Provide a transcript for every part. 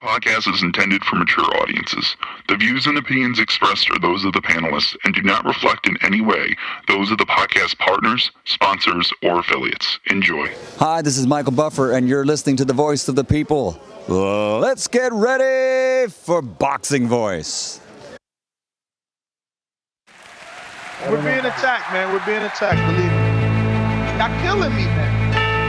Podcast is intended for mature audiences. The views and opinions expressed are those of the panelists and do not reflect in any way those of the podcast partners, sponsors, or affiliates. Enjoy. Hi, this is Michael Buffer, and you're listening to the voice of the people. Let's get ready for Boxing Voice. We're being attacked, man. We're being attacked, believe me. Y'all killing me, man.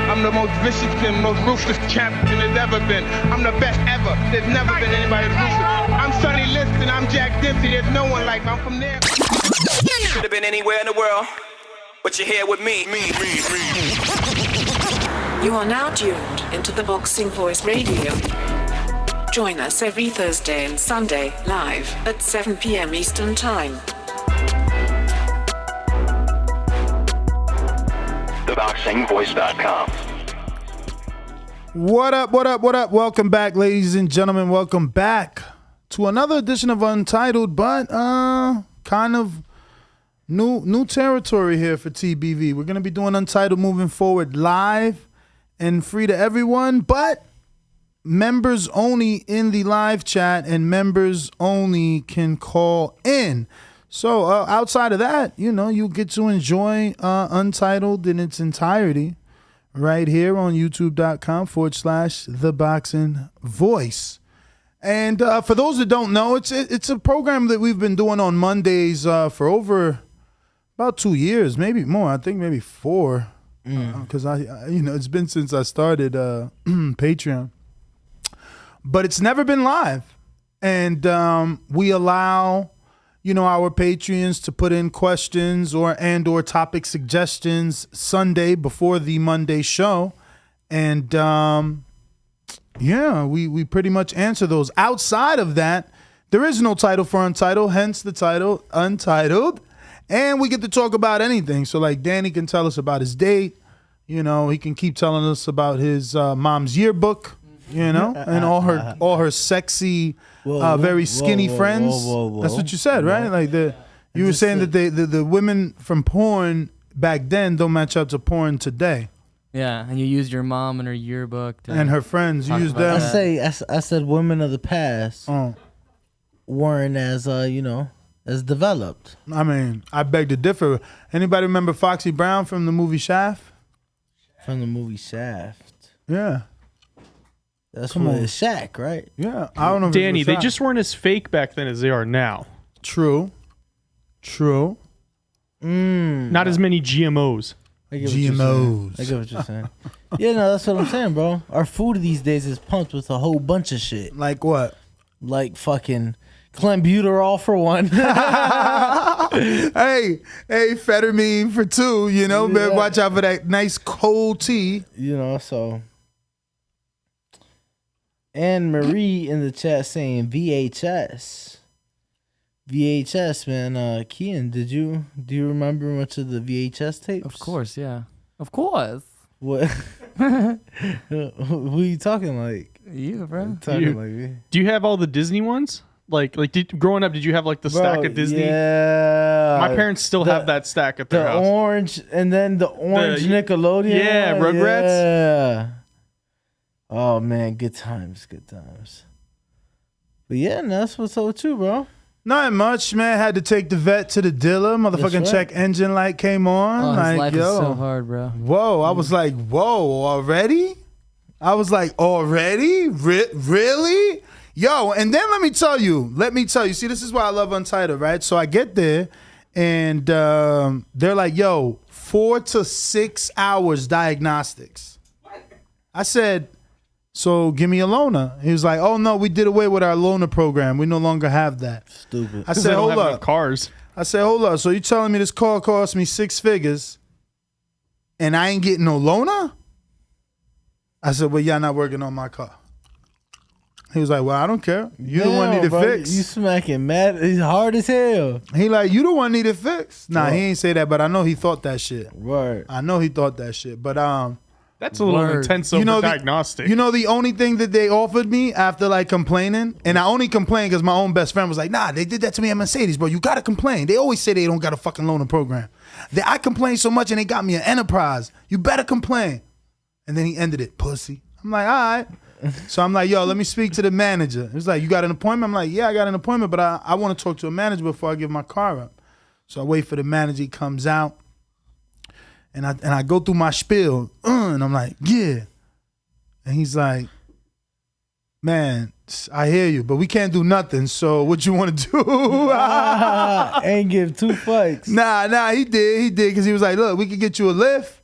I'm the most vicious and most ruthless champion there's ever been. I'm the best ever. There's never been anybody as ruthless. I'm Sonny Liston. I'm Jack Dempsey. There's no one like me. I'm from there. Could have been anywhere in the world, but you're here with me. You are now tuned into the Boxing Voice Radio. Join us every Thursday and Sunday, live at 7 p.m. Eastern Time. Thaboxingvoice.com. What up, what up, what up? Welcome back, ladies and gentlemen. Welcome back to another edition of Untitled, but kind of new territory here for TBV. We're going to be doing Untitled moving forward live and free to everyone, but members only in the live chat and members only can call in. So outside of that, you know, you get to enjoy Untitled in its entirety right here on youtube.com/Thaboxingvoice. And for those that don't know, it's a program that we've been doing on Mondays for over about 2 years, maybe more. I think maybe 4, because it's been since I started Patreon. But it's never been live, and we allow our Patreons to put in questions or topic suggestions Sunday before the Monday show. And we pretty much answer those. Outside of that, there is no title for Untitled, hence the title Untitled. And we get to talk about anything. So like Danny can tell us about his date. He can keep telling us about his mom's yearbook, and all her sexy very skinny friends. That's what you said, right? Like you were saying that the women from porn back then don't match up to porn today. Yeah, and you used your mom and her yearbook and her friends. You used them. I said women of the past weren't as as developed. I mean, I beg to differ. Anybody remember Foxy Brown from the movie Shaft? From the movie Shaft. Yeah. That's from the Shack, right? Yeah, I don't know. Danny, they just weren't as fake back then as they are now. True. Not as many GMOs. I get what you're saying. Yeah, no, that's what I'm saying, bro. Our food these days is pumped with a whole bunch of shit. Like what? Like fucking clenbuterol for one. hey, Phetamine for 2. Better watch out for that nice cold tea. So. And Marie in the chat saying VHS. VHS, man. Kian, do you remember much of the VHS tapes? Of course, yeah. Of course. What? Who are you talking like? You, bro. Talking like me. Do you have all the Disney ones? Like growing up, did you have like the stack of Disney? Yeah. My parents still have that stack at their house. The orange, and then the orange Nickelodeon. Yeah, Rugrats. Yeah. Oh man, good times. But yeah, that's what's up with you, bro. Not much, man. Had to take the vet to the dealer. Motherfucking check engine light came on. Oh, his life is so hard, bro. Whoa, I was like, whoa, already? I was like, already? Really? Yo, and then let me tell you. See, this is why I love Untitled, right? So I get there, and they're like, yo, 4 to 6 hours diagnostics. I said, so give me a loaner. He was like, oh no, we did away with our loaner program. We no longer have that. Stupid. I said, hold up. Cars. I said, hold up. So you telling me this car cost me 6 figures and I ain't getting no loaner? I said, well, y'all not working on my car. He was like, well, I don't care. You the one need it fixed. You smacking mad. He's hard as hell. He like, you the one need it fixed. Nah, he ain't say that, but I know he thought that shit. Right. I know he thought that shit. But that's a little intense over diagnostic. The only thing that they offered me after like complaining, and I only complained because my own best friend was like, nah, they did that to me at Mercedes, bro. You got to complain. They always say they don't got a fucking loaner program. I complained so much and they got me an Enterprise. You better complain. And then he ended it, pussy. I'm like, all right. So I'm like, yo, let me speak to the manager. He's like, you got an appointment? I'm like, yeah, I got an appointment, but I want to talk to a manager before I give my car up. So I wait for the manager. He comes out, and I go through my spiel, and I'm like, yeah. And he's like, man, I hear you, but we can't do nothing. So what you want to do? Ain't give 2 fucks. Nah, he did, because he was like, look, we can get you a lift.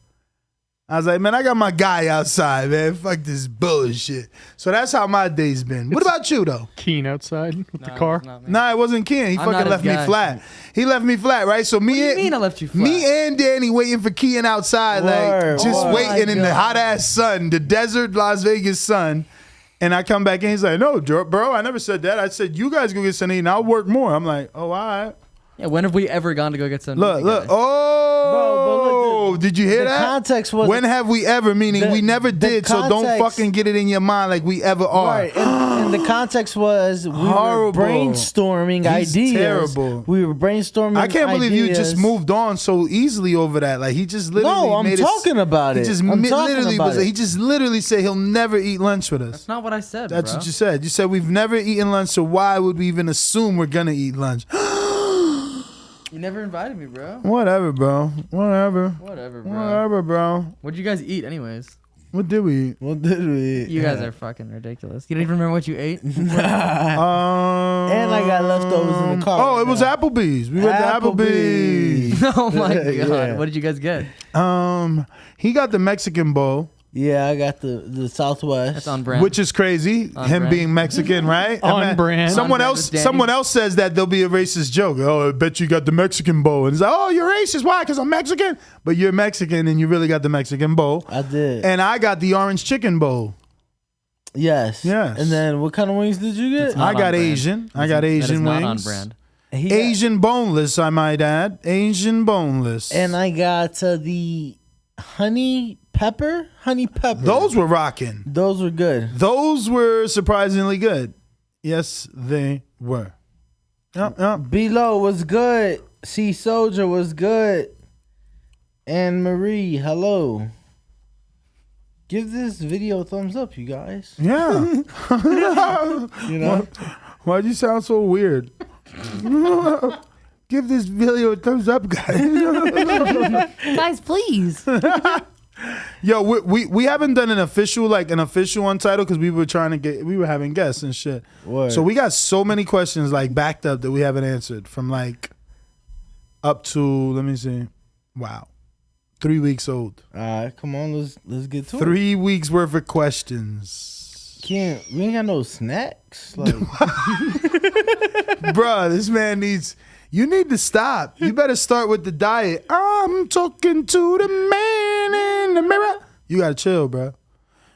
I was like, man, I got my guy outside, man. Fuck this bullshit. So that's how my day's been. What about you, though? Keen outside with the car. Nah, it wasn't Ken. He I'm fucking not left his me guy. flat. He left me flat, right? So What do you mean I left you flat? Me and Danny waiting for Kian outside, Word, like just word. waiting in the God. hot ass sun, the desert Las Vegas sun. And I come back in, he's like, no, bro, I never said that. I said, you guys go get something to eat and I'll work more. I'm like, oh, all right. Yeah, when have we ever gone to go get something? Look. Oh, did you hear the that? context was- when have we ever? Meaning we never did. So don't context- fucking get it in your mind like we ever are. Right, and the context was we Horrible. were brainstorming He's ideas. terrible. We were brainstorming. I can't believe you just ideas. moved on so easily over that. Like he just literally. No, I'm made talking about he it. Just I'm talking literally about was. it. He just literally said he'll never eat lunch with us. That's not what I said, That's bro. what you said. You said we've never eaten lunch, so why would we even assume we're gonna eat lunch? You never invited me, bro. Whatever, bro. Whatever, bro. Whatever, bro. What'd you guys eat, anyways? What did we eat? What did we eat? You guys are fucking ridiculous. You don't even remember what you ate? And I got leftovers in the car. Oh, it was Applebee's. We went to Applebee's. Oh my god. Yeah. What did you guys get? He got the Mexican bowl. Yeah, I got the Southwest. That's on brand. Which is crazy, On him brand. being Mexican, right? On I mean, brand. Someone On brand else, with Danny. someone else says that there'll be a racist joke. Oh, I bet you got the Mexican bowl, and it's like, oh, you're racist. Why? Because I'm Mexican. But you're Mexican, and you really got the Mexican bowl. I did. And I got the orange chicken bowl. Yes. Yes. And then what kind of wings did you get? It's not I got on brand. Asian. I got That is Asian not wings. on brand. He got- Asian boneless, I might add. Asian boneless. And I got the honey pepper. Those were rocking. Those were good. Those were surprisingly good. Yes, they were. Yep. Below was good. C Soldier was good. And Marie, hello. Give this video a thumbs up, you guys. Yeah. You know? Why'd you sound so weird? Give this video a thumbs up, guys. Guys, please. Yo, we haven't done an official Untitled because we were having guests and shit. Word. So we got so many questions like backed up that we haven't answered from like up to, let me see. Wow. 3 weeks old. All right, come on, let's get to it. 3 weeks worth of questions. We ain't got no snacks. Like, Bruh, this man you need to stop. You better start with the diet. I'm talking to the man in the mirror. You gotta chill, bro.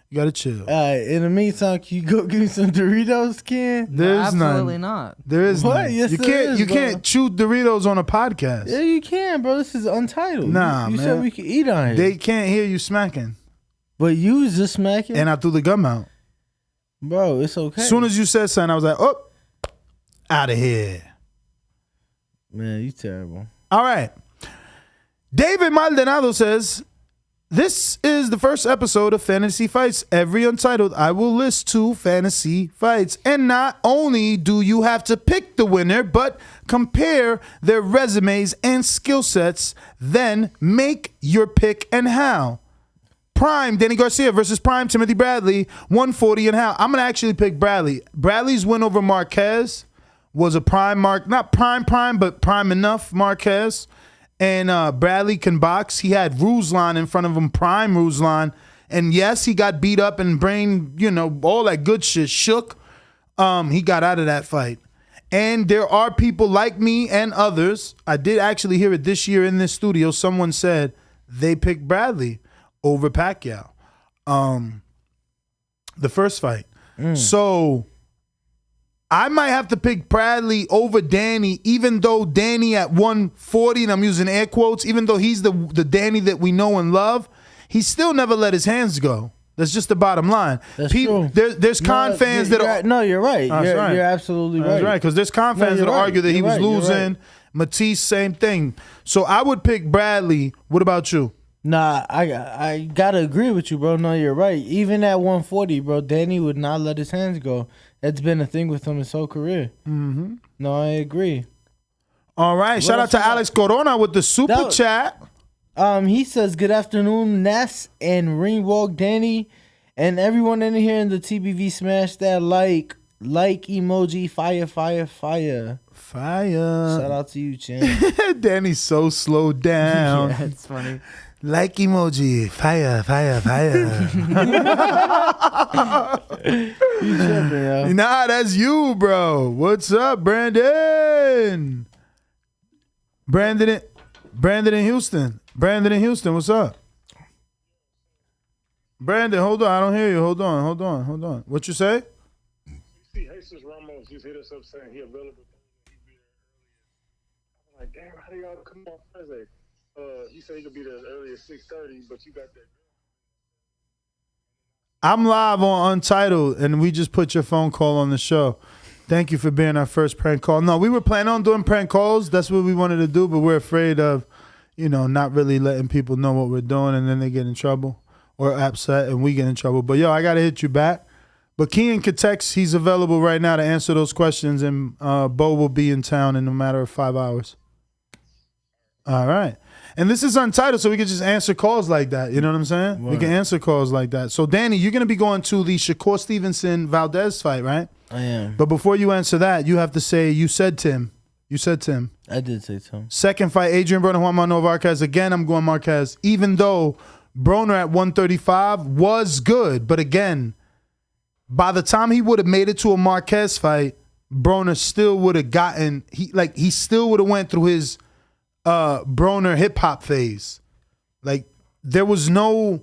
You gotta chill. all right, in the meantime, can you go give me some Doritos, Ken? There's Absolutely none. not. There is What? none. Yes, you there can't. is, You bro. can't chew Doritos on a podcast. Yeah, you can, bro. This is Untitled. Nah, you man. said we could eat on here. They can't hear you smacking. But you was just smacking. And I threw the gum out. Bro, it's okay. As soon as you said something, I was like, oh, out of here. Man, you terrible. All right. David Maldonado says, this is the first episode of Fantasy Fights. Every Untitled, I will list 2 fantasy fights. And not only do you have to pick the winner, but compare their resumes and skill sets. Then make your pick and how. Prime, Danny Garcia versus Prime, Timothy Bradley, 140 and how. I'm going to actually pick Bradley. Bradley's win over Marquez was a not prime, but prime enough Marquez. And Bradley can box. He had Ruslan in front of him, prime Ruslan. And yes, he got beat up and brain, all that good shit shook. He got out of that fight. And there are people like me and others. I did actually hear it this year in this studio. Someone said they picked Bradley over Pacquiao. The first fight. So I might have to pick Bradley over Danny, even though Danny at 140, and I'm using air quotes, even though he's the Danny that we know and love, he still never let his hands go. That's just the bottom line. That's true. There's con fans that are... No, you're right. That's right. You're absolutely right. That's right, because there's con fans you're that right. argue that he You're was right. You're losing. right. Matisse, same thing. So I would pick Bradley. What about you? Nah, I gotta agree with you, bro. No, you're right. Even at 140, bro, Danny would not let his hands go. That's been a thing with him his whole career. Mm-hmm. No, I agree. All right. Shout out to Alex Corona with the super chat. He says, "Good afternoon, Ness and Ringwalk Danny, and everyone in here in the TBV. Smash that like emoji. Fire. Fire. Shout out to you, champ. Danny's so slowed down. Yeah, it's funny. Like emoji. Fire. You tripping, yo. Nah, that's you, bro. What's up, Brandon? Brandon in Houston. What's up? Brandon, hold on. I don't hear you. Hold on. What you say? See, Jesus Ramos just hit us up saying he available. I'm like, damn, how do y'all come on Thursday? He said he could be there as early as 6:30, but you got that. I'm live on Untitled, and we just put your phone call on the show. Thank you for being our first prank call. No, we were planning on doing prank calls. That's what we wanted to do, but we're afraid of, not really letting people know what we're doing, and then they get in trouble or upset, and we get in trouble. But, I got to hit you back. But Kean could text. He's available right now to answer those questions, and Bo will be in town in a matter of 5 hours. All right. And this is Untitled, so we can just answer calls like that. You know what I'm saying? Right. We can answer calls like that. So, Danny, you're going to be going to the Shakur Stevenson-Valdez fight, right? I am. But before you answer that, you have to say you said Tim. You said Tim. I did say Tim. Second fight, Adrian Broner, Juan Manuel Marquez. Again, I'm going Marquez. Even though Broner at 135 was good. But again, by the time he would have made it to a Marquez fight, Broner still would have gotten, he still would have went through his Broner hip-hop phase. Like, there was no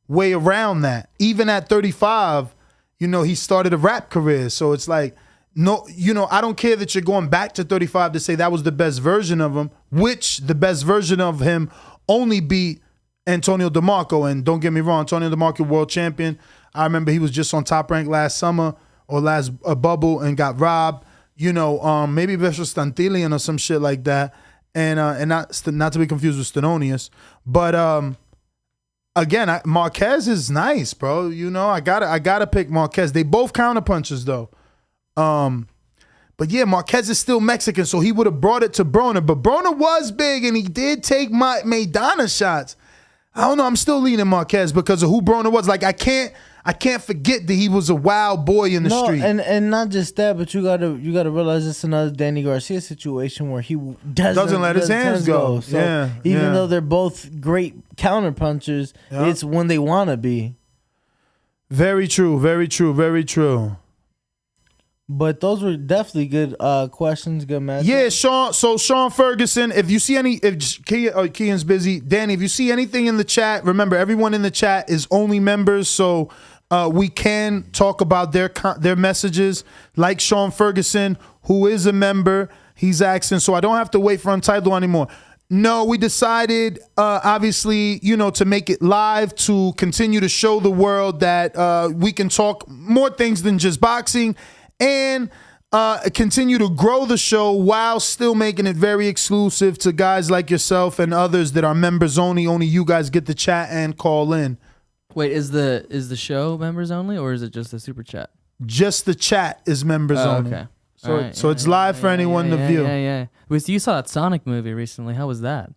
way around that. Even at 35, he started a rap career. So it's like, no, I don't care that you're going back to 35 to say that was the best version of him, which the best version of him only beat Antonio DeMarco. And don't get me wrong, Antonio DeMarco, world champion. I remember he was just on Top Rank last summer or last bubble and got robbed. Maybe versus Stantilian or some shit like that. And not to be confused with Stenonius. But again, Marquez is nice, bro. I gotta pick Marquez. They both counterpunchers though. But yeah, Marquez is still Mexican, so he would have brought it to Broner. But Broner was big, and he did take Maidana shots. I don't know. I'm still leaning Marquez because of who Broner was. Like, I can't forget that he was a wild boy in the street. And not just that, but you gotta realize it's another Danny Garcia situation where he doesn't let his hands go. So even though they're both great counterpunchers, it's when they want to be. Very true. Very true. Very true. But those were definitely good questions, good matches. Yeah, Sean. So Sean Ferguson, if you see if Kean's busy, Danny, if you see anything in the chat, remember everyone in the chat is only members, so we can talk about their messages. Like Sean Ferguson, who is a member, he's asking, so I don't have to wait for Untitled anymore. No, we decided, obviously, to make it live to continue to show the world that we can talk more things than just boxing. And continue to grow the show while still making it very exclusive to guys like yourself and others that are members only. Only you guys get to chat and call in. Wait, is the show members only, or is it just the super chat? Just the chat is members only. Okay. So it's live for anyone to view. Yeah. You saw that Sonic movie recently. How was that?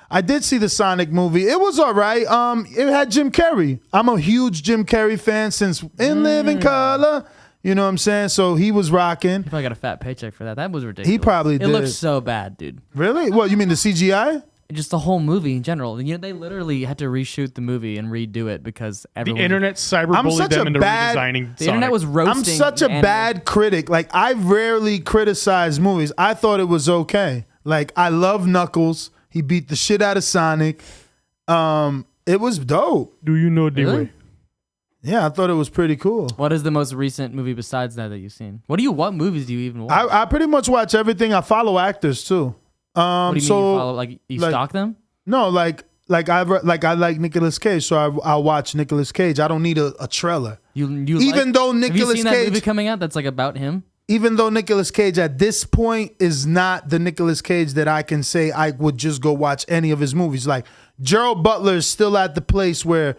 I did see the Sonic movie. It was all right. It had Jim Carrey. I'm a huge Jim Carrey fan since In Living Color. You know what I'm saying? So he was rocking. He probably got a fat paycheck for that. That was ridiculous. He probably did. It looked so bad, dude. Really? What, you mean the CGI? Just the whole movie in general. They literally had to reshoot the movie and redo it because everyone... The internet cyberbullied them into redesigning Sonic. The internet was roasting... I'm such a bad critic. Like, I rarely criticize movies. I thought it was okay. Like, I love Knuckles. He beat the shit out of Sonic. It was dope. Do you know D-Way? Really? Yeah, I thought it was pretty cool. What is the most recent movie besides that you've seen? What movies do you even watch? I pretty much watch everything. I follow actors too. What do you mean you follow? Like you stalk them? No, like I like Nicolas Cage, so I watch Nicolas Cage. I don't need a trailer. Even though Nicolas Cage, have you seen that Cage movie coming out that's like about him? even though Nicolas Cage at this point is not the Nicolas Cage that I can say I would just go watch any of his movies. Like Gerald Butler is still at the place where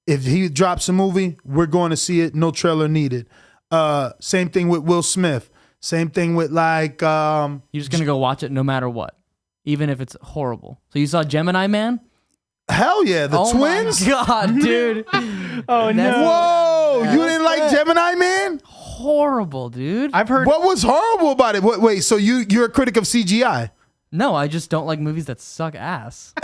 if he drops a movie, we're going to see it. No trailer needed. Same thing with Will Smith. Same thing with like... You're just going to go watch it no matter what, even if it's horrible. So you saw Gemini Man? Hell yeah, the twins? Oh my God, dude. Oh, no. Whoa, you didn't like Gemini Man? Horrible, dude. I've heard. What was horrible about it? Wait, so you're a critic of CGI? No, I just don't like movies that suck ass.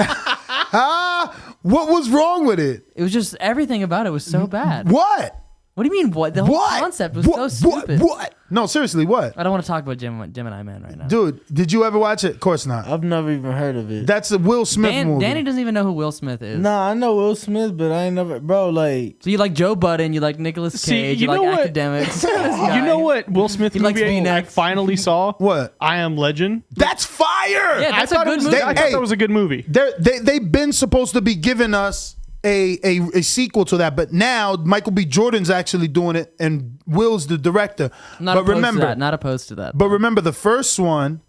What was wrong with it? It was just everything about it was so bad. What? What do you mean, what? The whole concept was so stupid. What? No, seriously, what? I don't want to talk about Gemini Man right now. Dude, did you ever watch it? Of course not. I've never even heard of it. That's a Will Smith movie. Danny doesn't even know who Will Smith is. Nah, I know Will Smith, but I ain't never, bro. Like, so you like Joe Budden, you like Nicolas Cage, you like academics. You know what Will Smith He likes movie I V-necks. finally saw? What? I Am Legend. That's fire. Yeah, that's a good movie. I thought that was a good movie. They've been supposed to be giving us a sequel to that, but now Michael B. Jordan's actually doing it, and Will's the director. Not opposed to that. But remember, the first one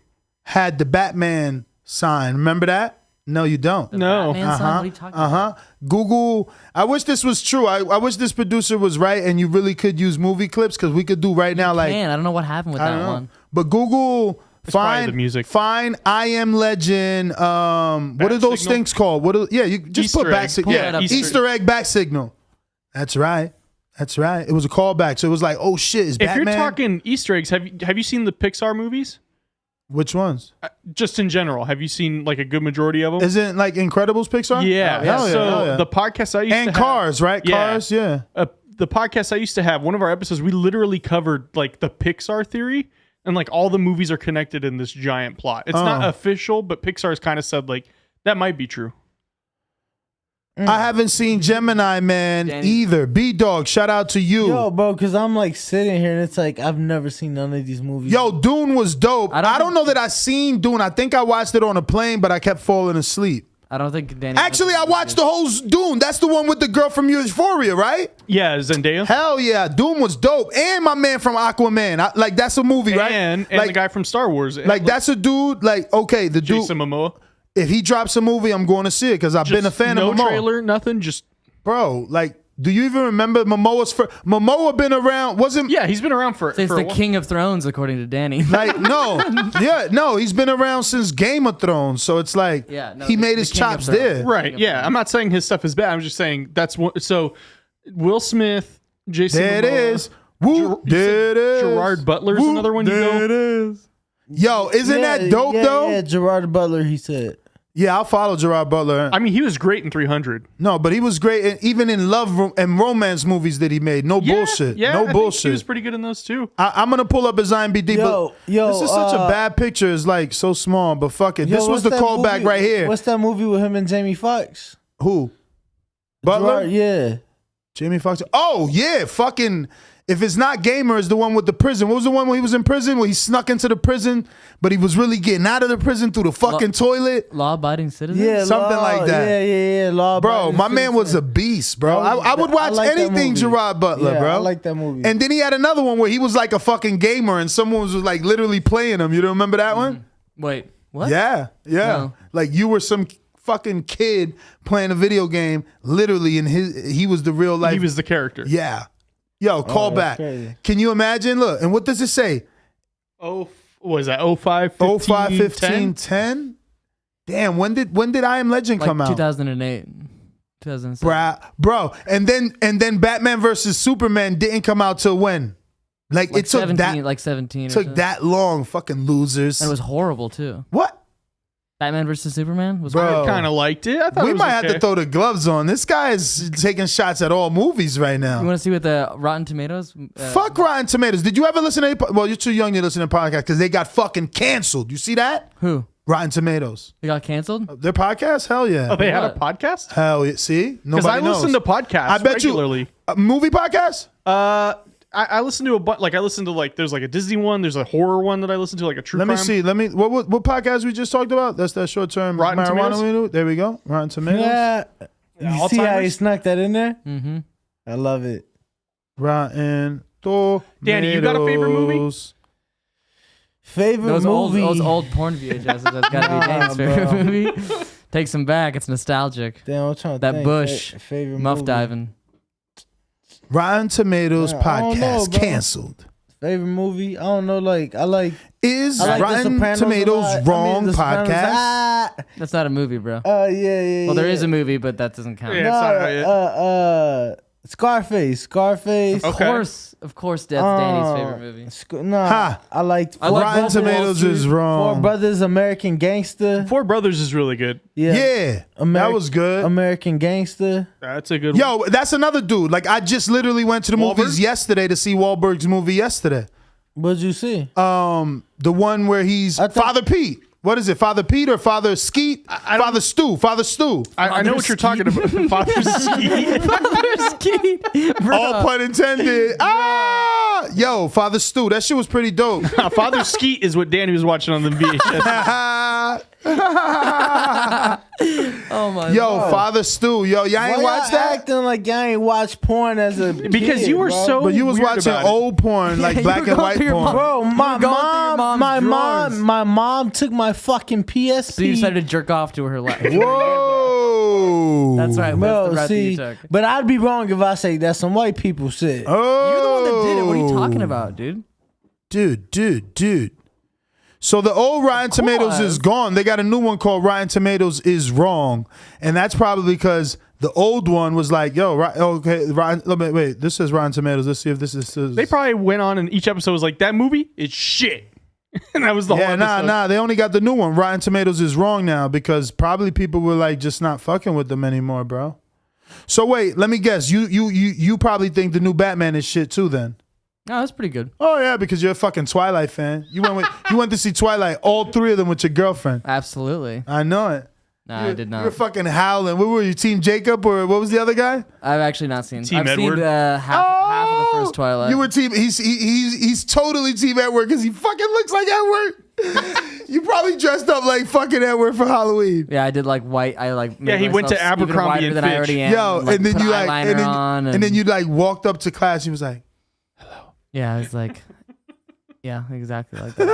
had the Batman sign. Remember that? No, you don't. No. Batman sign? What are you talking about? Google. I wish this was true. I wish this producer was right, and you really could use movie clips because we could do right now. Like, I don't know what happened with that one. But Google. Probably the music. Find I Am Legend. What are those signal? things called? you just Easter put back egg. signal. Yeah, Easter egg back signal. That's right. It was a callback. So it was like, oh shit, is If Batman? you're talking Easter eggs, have you seen the Pixar movies? Which ones? Just in general, have you seen like a good majority of them? Isn't like Incredibles Pixar? Yeah. Hell So yeah. the podcast I used to have, Cars, right? Yeah. Cars, yeah. The podcast I used to have, one of our episodes, we literally covered like the Pixar theory. And like all the movies are connected in this giant plot. It's not official, but Pixar's kind of said like that might be true. I haven't seen Gemini Man either. B-Dog, shout out to you. yo, bro, because I'm like sitting here and it's like I've never seen none of these movies. Yo, Dune was dope. I don't know that I seen Dune. I think I watched it on a plane, but I kept falling asleep. I don't think Danny. Actually, I watched the whole Dune. That's the one with the girl from Euphoria, right? Yeah, Zendaya. Hell yeah, Dune was dope, and my man from Aquaman. That's a movie, right? And like, the guy from Star Wars. Like that's a dude. Like okay, the dude. Jason Momoa. If he drops a movie, I'm going to see it because I've been a fan of Momoa. No trailer, nothing. Just bro, like. Do you even remember Momoa's Momoa been around? Yeah, he's been around for. It's for the King of Thrones, according to Danny. Like no, he's been around since Game of Thrones. So it's like he made his chops there. Right? Yeah, I'm not saying his stuff is bad. I'm just saying that's what. So Will Smith, Jason. There Momoa, it is. Woo, there it is. Gerard Butler's another one. There it is. Yo, isn't that dope though? Yeah, Gerard Butler. He said. Yeah, I'll follow Gerard Butler. I mean, he was great in 300. No, but he was great even in love and romance movies that he made. No bullshit. Yeah, no I bullshit. Think he was pretty good in those too. I'm gonna pull up his IMDb. Yo, this is such a bad picture. It's like so small, but fuck it. This was the callback right here. What's that movie with him and Jamie Foxx? Who? Butler? Gerard, yeah. Jamie Foxx. Oh yeah, fucking. If it's not Gamer, it's the one with the prison. What was the one where he was in prison, where he snuck into the prison, but he was really getting out of the prison through the fucking toilet? Law-abiding citizen? Yeah, something like that. Yeah. Bro, my man was a beast, bro. I would watch anything Gerard Butler, bro. I like that movie. And then he had another one where he was like a fucking gamer and someone was like literally playing him. You don't remember that one? Wait, what? Yeah. No. Like you were some fucking kid playing a video game, literally, and he was the real life. He was the character. Yeah. Yo, call back. Crazy. Can you imagine? Look, and what does it say? Oh, what was that? 05, 15, 05, 15, 10? Damn, when did I Am Legend come out? 2008. 2007. Bro. And then Batman versus Superman didn't come out till when? Like it took 17, that 17 took that long, fucking losers. And it was horrible too. What? Batman versus Superman was Bro. I kind of liked it. I thought We it was might okay. have to throw the gloves on. This guy is taking shots at all movies right now. You want to see what the Rotten Tomatoes? Fuck Rotten Tomatoes. Did you ever listen to any? Well, you're too young to listen to podcasts because they got fucking canceled. You see that? Who? Rotten Tomatoes. They got canceled? Their podcast? Hell yeah. Oh, they had a podcast? Hell yeah. See? Because Nobody I knows. listen to podcasts I bet regularly. you. A movie podcast? I listen to I listen to like there's like a Disney one, there's a horror one that I listen to, like a true crime. Let me see. What podcast we just talked about? That's that short term Rotten marijuana Tomatoes? we do. There we go. Rotten Tomatoes. Yeah. You see how he snuck that in there? Mm-hmm. I love it. Rotten Tomatoes. Danny, you got a favorite movie? Favorite Those movie. old porn VHSs. That's gotta be Danny's favorite movie. Takes him back. It's nostalgic. Damn, I'm trying to That think. bush. Favorite Muff movie. diving. Rotten Tomatoes Yeah, I don't know, podcast bro. canceled. Favorite movie? I don't know. Like I like. Is I like The Rotten Sopranos a Tomatoes lot. wrong The Sopranos, podcast? That's not a movie, bro. Yeah. Well, there is a movie, but that doesn't count. Yeah. Scarface. Of course, that's Danny's favorite movie. I liked. Rotten both of Tomatoes those. is wrong. Four Brothers, American Gangster. Four Brothers is really good. Yeah, that was good. American Gangster. That's a good one. Yo, that's another dude. Like I just literally went to the movies yesterday to see Wahlberg's movie yesterday. What'd you see? The one where he's Father Pete. What is it? Father Pete or Father Skeet? Father Stu. Father Stu. I know what you're talking about. Father Skeet. Father Skeet. All pun intended. Yo, Father Stu. That shit was pretty dope. Father Skeet is what Danny was watching on the VHS. Oh my Yo, God. Father Stu. Yo, y'all ain't watched that? Acting like y'all ain't watched porn as a Because kid, you were bro. so But you was weird watching about it. old porn, like you black were and going white through your porn. Bro, my going through your mom's my drawers. mom took my fucking PSP. So you decided to jerk off to her life. Whoa. That's right. Bro, That's the route that you see, took. but I'd be wrong if I say that's some white people shit. Oh. You're the one that did it. What are you talking about, dude? Dude. So the old Rotten Tomatoes is gone. They got a new one called Rotten Tomatoes is Wrong. And that's probably because the old one was like, yo, wait, this says Rotten Tomatoes. Let's see if this is. They probably went on and each episode was like, that movie is shit. And that was the whole episode. They only got the new one. Rotten Tomatoes is wrong now because probably people were like just not fucking with them anymore, bro. So wait, let me guess. You probably think the new Batman is shit too then. No, that's pretty good. Oh yeah, because you're a fucking Twilight fan. You went to see Twilight, all three of them with your girlfriend. Absolutely. I know it. No, I did not. You were fucking howling. What were you, Team Jacob or what was the other guy? I've actually not seen. Team I've Edward? seen half of the first Twilight. You were Team. He's totally Team Edward because he fucking looks like Edward. You probably dressed up like fucking Edward for Halloween. Yeah, I did like white. I like. Made he went to myself even Abercrombie whiter and than I Fitch. already am. Yo, and then put you like, eyeliner on and then you like walked up to class. He was like, Yeah, I was like. Yeah, exactly like that.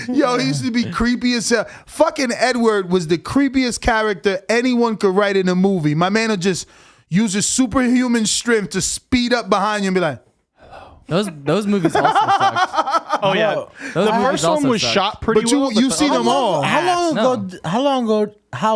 yo, he used to be creepy as hell. Fucking Edward was the creepiest character anyone could write in a movie. My man would just use his superhuman strength to speed up behind you and be like, Those movies also sucked. Oh, yeah. Those The movies first one also was sucked. shot pretty but well. you seen them all. How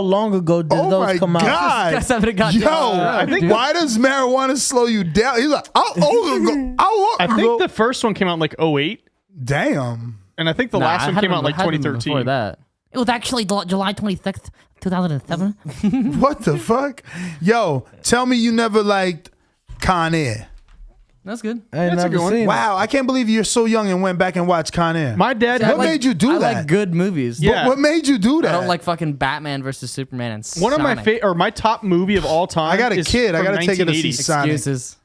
long ago did Oh those my come out? God. Guys haven't gotten Yo, I think why does marijuana slow you down? He's like, I think the first one came out in like 2008. Damn. And I think the last one came out in like 2013. Before that. It was actually July 26th, 2007. What the fuck? Yo, tell me you never liked Con Air. That's good. I ain't That's a never good one. seen it. Wow, I can't believe you're so young and went back and watched Con Air. My dad What made you do I that? like good movies. Yeah. What made you do that? I don't like fucking Batman versus Superman and One of my Sonic. my top movie of all time. I got a is kid. I from gotta take her to see 1980s. Sonic. Excuses.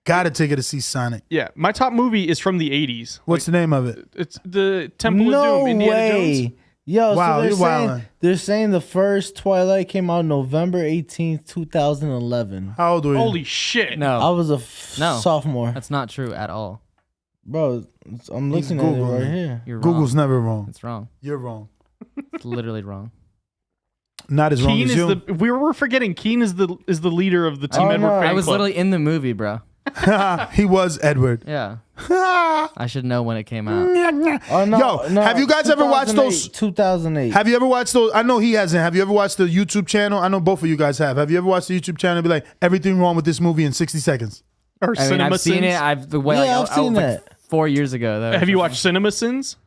Gotta take her to see Sonic. Yeah, my top movie is from the 80s. What's the name of it? It's the Temple of No Doom. Indiana way. Jones. Yo, Wow, so you're wildin'. they're saying the first Twilight came out November 18th, 2011. How old were you? Holy shit! I No, was a No. sophomore. that's not true at all. Bro, I'm looking at it Googling right it. here. You're wrong. Google's never wrong. It's wrong. You're wrong. It's literally wrong. Not as wrong Keen as is you. the we were forgetting. Keen is the leader of the Team Oh, Edward no. fan I was club. literally in the movie, bro. He was Edward. Yeah. I should know when it came out. Oh, no, Yo, no, have you guys ever watched those? 2008. Have you ever watched those? I know he hasn't. Have you ever watched the YouTube channel? I know both of you guys have. Have you ever watched the YouTube channel and be like, everything wrong with this movie in 60 seconds? or I mean, Cinema I've seen Sins. it. I've the way Yeah, like, I've seen like that. 4 years ago. Though. Have you watched Cinema Sins?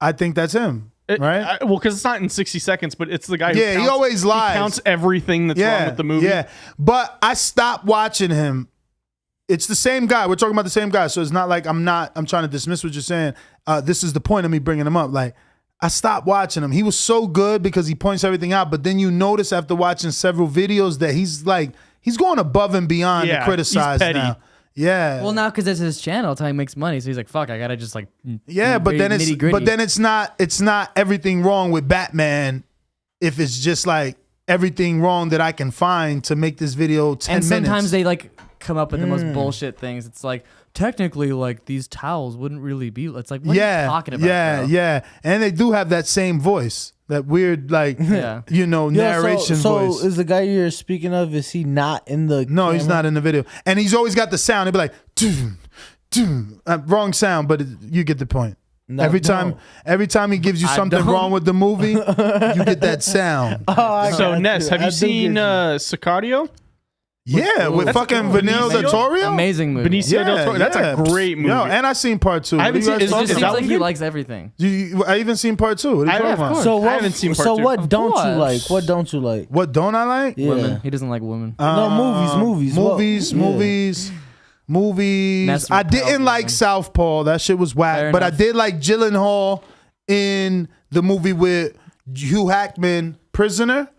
I think that's him. Right? Well, because it's not in 60 seconds, but it's the guy who Yeah, he counts, always lies. He counts everything that's wrong with the movie. Yeah, but I stopped watching him. It's the same guy. We're talking about the same guy. So it's not like I'm trying to dismiss what you're saying. This is the point of me bringing him up. Like, I stopped watching him. He was so good because he points everything out. But then you notice after watching several videos that he's going above and beyond to Yeah, criticize he's petty. now. Yeah. Well, now because it's his channel, it's how he makes money. So he's like, "Fuck, I gotta just like." Yeah, but then it's not everything wrong with Batman. If it's just like everything wrong that I can find to make this video 10 and sometimes minutes. they like come up with the most bullshit things. It's like technically, like these towels wouldn't really be. It's like what are you talking about? Yeah. And they do have that same voice, that weird like narration voice. So is the guy you're speaking of? Is he not in the? No, he's not in the video, and he's always got the sound. He'd be like, wrong sound, but you get the point. No, every time he gives you something wrong with the movie, you get that sound. So Ness, have you seen Sicario? Yeah, with fucking Benicio del Toro. Amazing movie. Benicio del Toro. That's a great movie. Yo, and I seen part 2. I haven't seen. It just seems like he likes everything. I even seen part 2. What are you talking about? So I haven't seen part 2. So what don't you like? What don't you like? What don't I like? Yeah. Women. He doesn't like women. No, movies. I didn't like Southpaw. That shit was whack. But I did like Gyllenhaal in the movie with Hugh Jackman, Prisoner.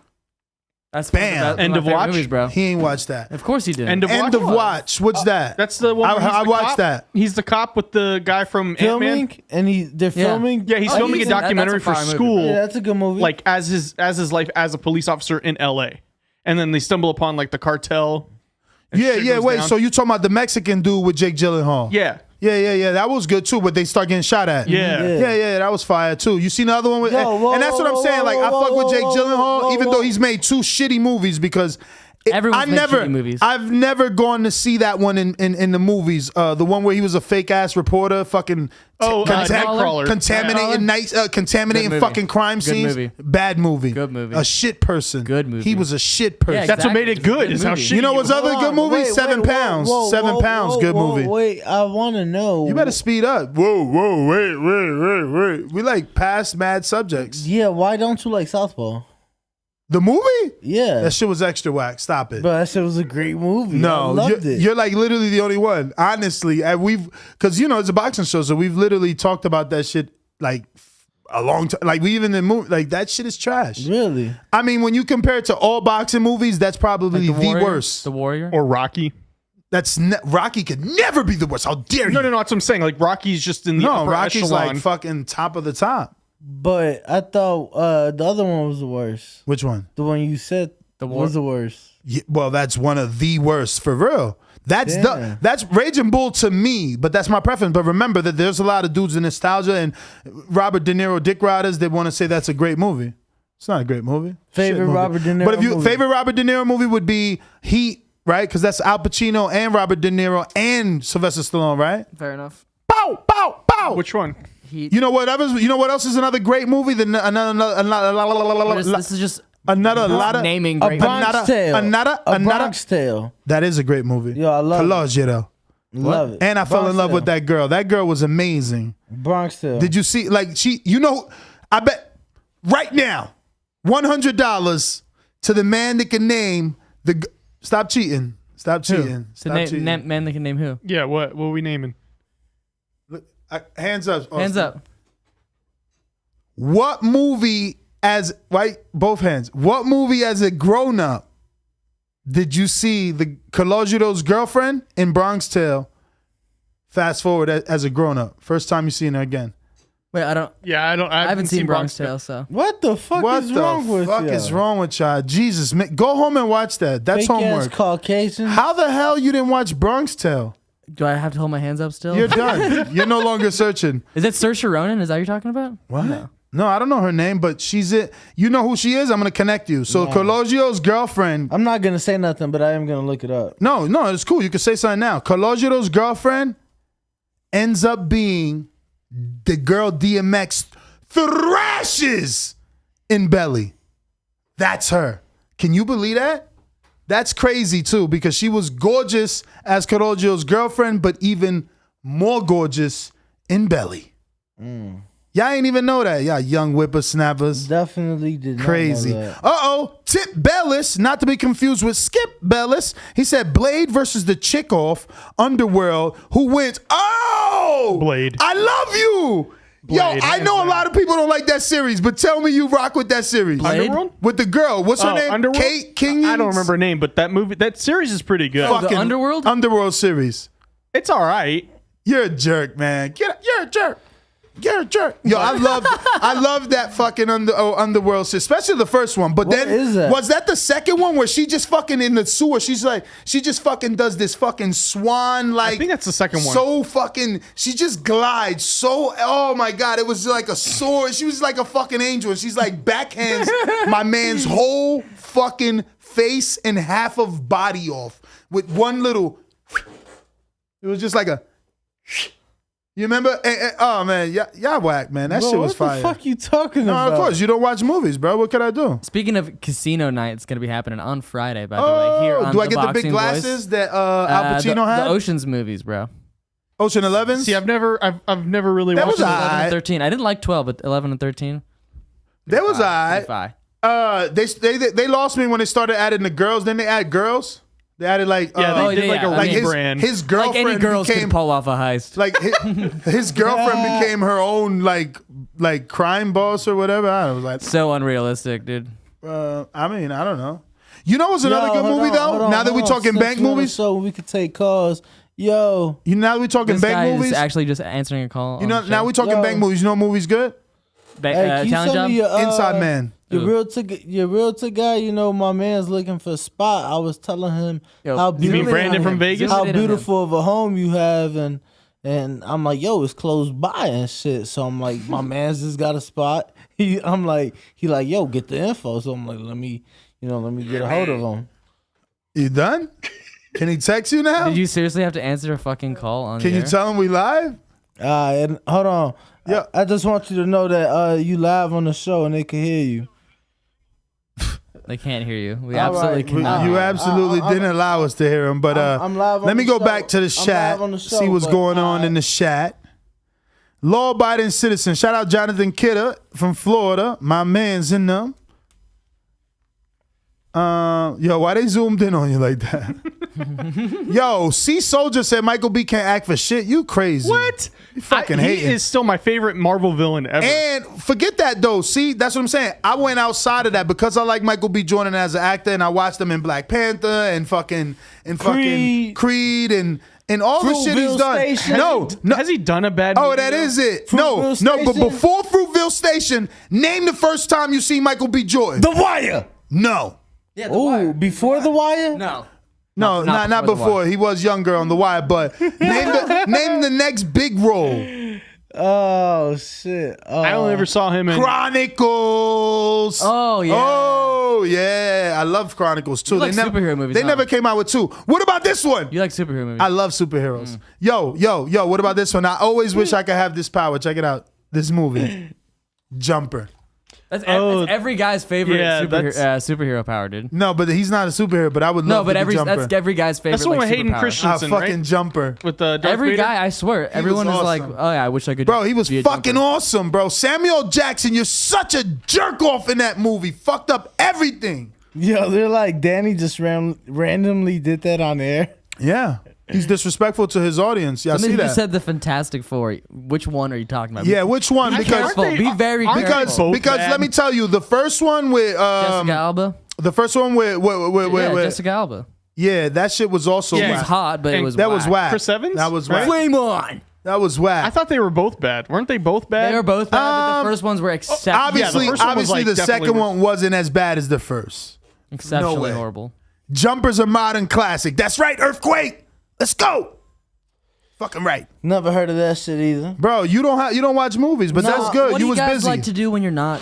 That's bam. End of Watch, movies, bro. He ain't watched that. Of course he did. End of Watch. What's that? That's the one. I watched that. He's the cop with the guy from Ant-Man. And they're filming. Yeah, he's filming a documentary for school. Yeah, that's a good movie. Like as his life as a police officer in L.A. And then they stumble upon like the cartel. Yeah. Wait, so you talking about the Mexican dude with Jake Gyllenhaal? Yeah. Yeah. That was good too, but they start getting shot at. Yeah. That was fire too. You seen the other one with? And that's what I'm saying. Like I fuck with Jake Gyllenhaal, even though he's made 2 shitty movies because. Shitty movies. I've never gone to see that one in the movies. The one where he was a fake ass reporter, fucking contaminating fucking crime scenes. Movie. Bad movie. Good movie. A shit person. Good movie. He was a shit person. Yeah, That's what made it good. Is how shit. You know what's other good movie? 7 Pounds. 7 Pounds. Good movie. Wait, I want to know. You better speed up. Whoa, wait. We like past mad subjects. Yeah, why don't you like Southpaw? The movie? Yeah. That shit was extra whack. Stop it. But that shit was a great movie. No, I loved it. You're like literally the only one. Honestly, because it's a boxing show, so we've literally talked about that shit like a long time. Like we even in movie, like that shit is trash. Really? I mean, when you compare it to all boxing movies, that's probably Like the worst. The Warrior or Rocky. Rocky could never be the worst. How dare you? No. That's what I'm saying. Like Rocky's just in the upper Rocky's echelon. like fucking top of the top. But I thought the other one was the worst. Which one? The one you said was the worst. Yeah, well, that's one of the worst for real. That's Raging Bull to me, but that's my preference. But remember that there's a lot of dudes in nostalgia and Robert De Niro dick riders that want to say that's a great movie. It's not a great movie. Favorite Robert De Niro. But favorite Robert De Niro movie would be Heat, right? Because that's Al Pacino and Robert De Niro and Sylvester Stallone, right? Fair enough. Pow, pow, pow. Which one? You know what else is another great movie? This is just another naming A great Bronx Tale. A Bronx Tale. That is a great movie. Yo, I love it. Love it. And I fell in love with that girl. That girl was amazing. Bronx Tale. Did you see? Like I bet right now, $100 to the man that can name the. Stop cheating. Stop cheating. Stop cheating. Man that can name who? Yeah. What are we naming? Hands up. Austin. Hands up. What movie both hands. What movie as a grown up did you see the Calogiro's girlfriend in Bronx Tale? Fast forward as a grown up. First time you seen her again. Wait, I haven't seen Bronx Tale, so. What the fuck is wrong with you? What the fuck is wrong with y'all? Jesus, man, go home and watch that. That's Fake homework. ass Caucasian. How the hell you didn't watch Bronx Tale? Do I have to hold my hands up still? You're done. You're no longer searching. Is it Saoirse Ronan? Is that what you're talking about? What? No, I don't know her name, but she's it. You know who she is? I'm going to connect you. So Calogio's girlfriend. I'm not going to say nothing, but I am going to look it up. No, it's cool. You can say something now. Calogio's girlfriend ends up being the girl DMX thrashes in Belly. That's her. Can you believe that? That's crazy too, because she was gorgeous as Calogio's girlfriend, but even more gorgeous in Belly. Y'all ain't even know that. Y'all young whippersnappers. Definitely did not Crazy. know that. Uh-oh. Tip Bellis, not to be confused with Skip Bellis. He said Blade versus the chick off Underworld who wins. Oh! Blade. I love you. Blade. Yo, I know a lot of people don't like that series, but tell me you rock with that series. Blade? Underworld? With the girl. What's her name? Underworld? Kate King? I don't remember her name, but that series is pretty good. The Underworld? Underworld series. It's all right. You're a jerk, man. You're a jerk. You're a jerk. Yo, I love that fucking underworld shit, especially the first one. But What is that? was that the second one where she just fucking in the sewer? She just fucking does this fucking swan like. I think that's the second one. So fucking, she just glides so. Oh my god, it was like a sword. She was like a fucking angel, and she's like backhands my man's whole fucking face and half of body off with one little. It was just like a. You remember? Oh man, y'all whack, man. That shit was fire. What the fuck you talking about? Of course, you don't watch movies, bro. What can I do? Speaking of casino night, it's gonna be happening on Friday. By the way, here on do I get the big Thaboxingvoice. glasses that Al Pacino had? The Ocean's movies, bro. Ocean 11. See, I've never really That watched was it. 11 aight. and 13. I didn't like 12, but 11 and 13. That was alright. They lost me when they started adding the girls. Then they add girls. They added like they did like a like rebrand. his girlfriend Like any girls became could pull off a heist. like his girlfriend became her own like crime boss or whatever. I was like, So unrealistic, dude. I mean, I don't know. You know what's another good movie though? Now that we're talking bank movies, so we could take calls. Yo, now that we're talking This bank guy movies. is actually just answering a call. You know, now we're talking bank movies. You know, what movie's good. hey, can you Talent send Job. me your, Inside Man. Your realtor guy, you know, my man's looking for a spot. I was telling him Yo, how you You mean beautiful, Brandon from Vegas? how Zoom in on him. beautiful of a home you have, and I'm like, yo, it's close by and shit. So I'm like, my man's just got a spot. He like, yo, get the info. So I'm like, let me get a hold of him. You done? Can he text you now? Did you seriously have to answer a fucking call on Can the you air? tell him we live? And hold on. Yeah. I just want you to know that you live on the show and they can hear you. They can't hear you. We All absolutely right. cannot. You absolutely didn't allow us to hear him. But I'm live on let me the go show. back to the I'm chat, live on the show, see what's but going on in the chat. Law-abiding citizen. Shout out Jonathan Kidder from Florida. My man's in them. Yo, why they zoomed in on you like that? Yo, C Soldier said Michael B can't act for shit. You crazy. What? You fucking He hating. is still my favorite Marvel villain ever. And forget that though. See, that's what I'm saying. I went outside of that because I like Michael B. Jordan as an actor, and I watched him in Black Panther and fucking Creed and all the shit he's Fruitvale done. Station. No. Has he done a bad Oh, movie? that is it. Fruitvale No, but Station? before Fruitvale Station, name the first time you see Michael B. Jordan. The Wire. No. Yeah, Oh, before The Wire? No. No, not before The before. He was younger on The Wire, but name the next big role. Oh shit! I only ever saw him in Chronicles. Oh, yeah. Oh yeah. I love Chronicles too. You like superhero movies, They huh? never came out with two. What about this one? You like superhero movies? I love superheroes. Yo. What about this one? I always wish I could have this power. Check it out. This movie, Jumper. That's every guy's favorite Yeah, superhero power, dude. No, but he's not a superhero. But I would No, love but to be Jumper. that's every guy's favorite. That's the one like, with Hayden superpower. Christensen, fucking right? Jumper. With the Darth Every Vader? guy, I swear, everyone is like, awesome. oh yeah, I wish I could. Bro, he was be a fucking jumper. awesome, bro. Samuel Jackson, you're such a jerk off in that movie. Fucked up everything. Yo, they're like Danny just randomly did that on air. Yeah. He's disrespectful to his audience. Y'all see Somebody that? just said the Fantastic Four. Which one are you talking about? Yeah, which one? Be Because careful. Be very careful. because let me tell you, the first one with Jessica Alba. the first one with Jessica Alba. yeah, that shit was also She was whack. hot, but it was that was whack. Chris Evans? That was Right? whack. Flame on. That was whack. I thought they were both bad. Weren't they both bad? They were both bad, but the first ones were exceptional. Obviously, Yeah, the first one was, like, the definitely second one wasn't as bad as the first. exceptionally no way. horrible. Jumpers are modern classic. That's right, Earthquake. Let's go. Fucking right, Never heard of that shit either. bro. You don't watch movies, but that's good. What do You you was guys busy. like to do when you're not,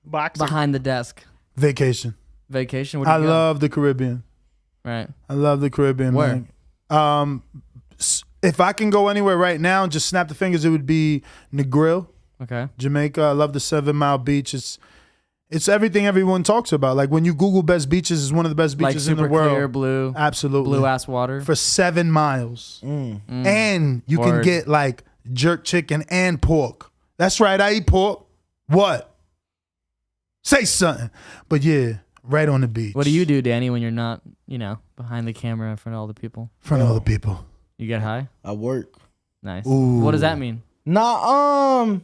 Boxing. behind the desk? Vacation. Vacation. Where do I you go? love the Caribbean. Right. I love the Caribbean. Where? Man. If I can go anywhere right now, just snap the fingers, it would be Negril, Okay. Jamaica. I love the 7 Mile Beach. It's everything everyone talks about. Like when you Google best beaches, it's one of the best Like beaches in super the world. clear blue, Absolutely. blue ass water. For 7 miles. And you can Word. get like jerk chicken and pork. That's right, I eat pork. What? Say something. But yeah, right on the beach. What do you do, Danny, when you're not, behind the camera in front of all the people? In front of other people. You get high? I work. Nice. Ooh. What does that mean? Nah,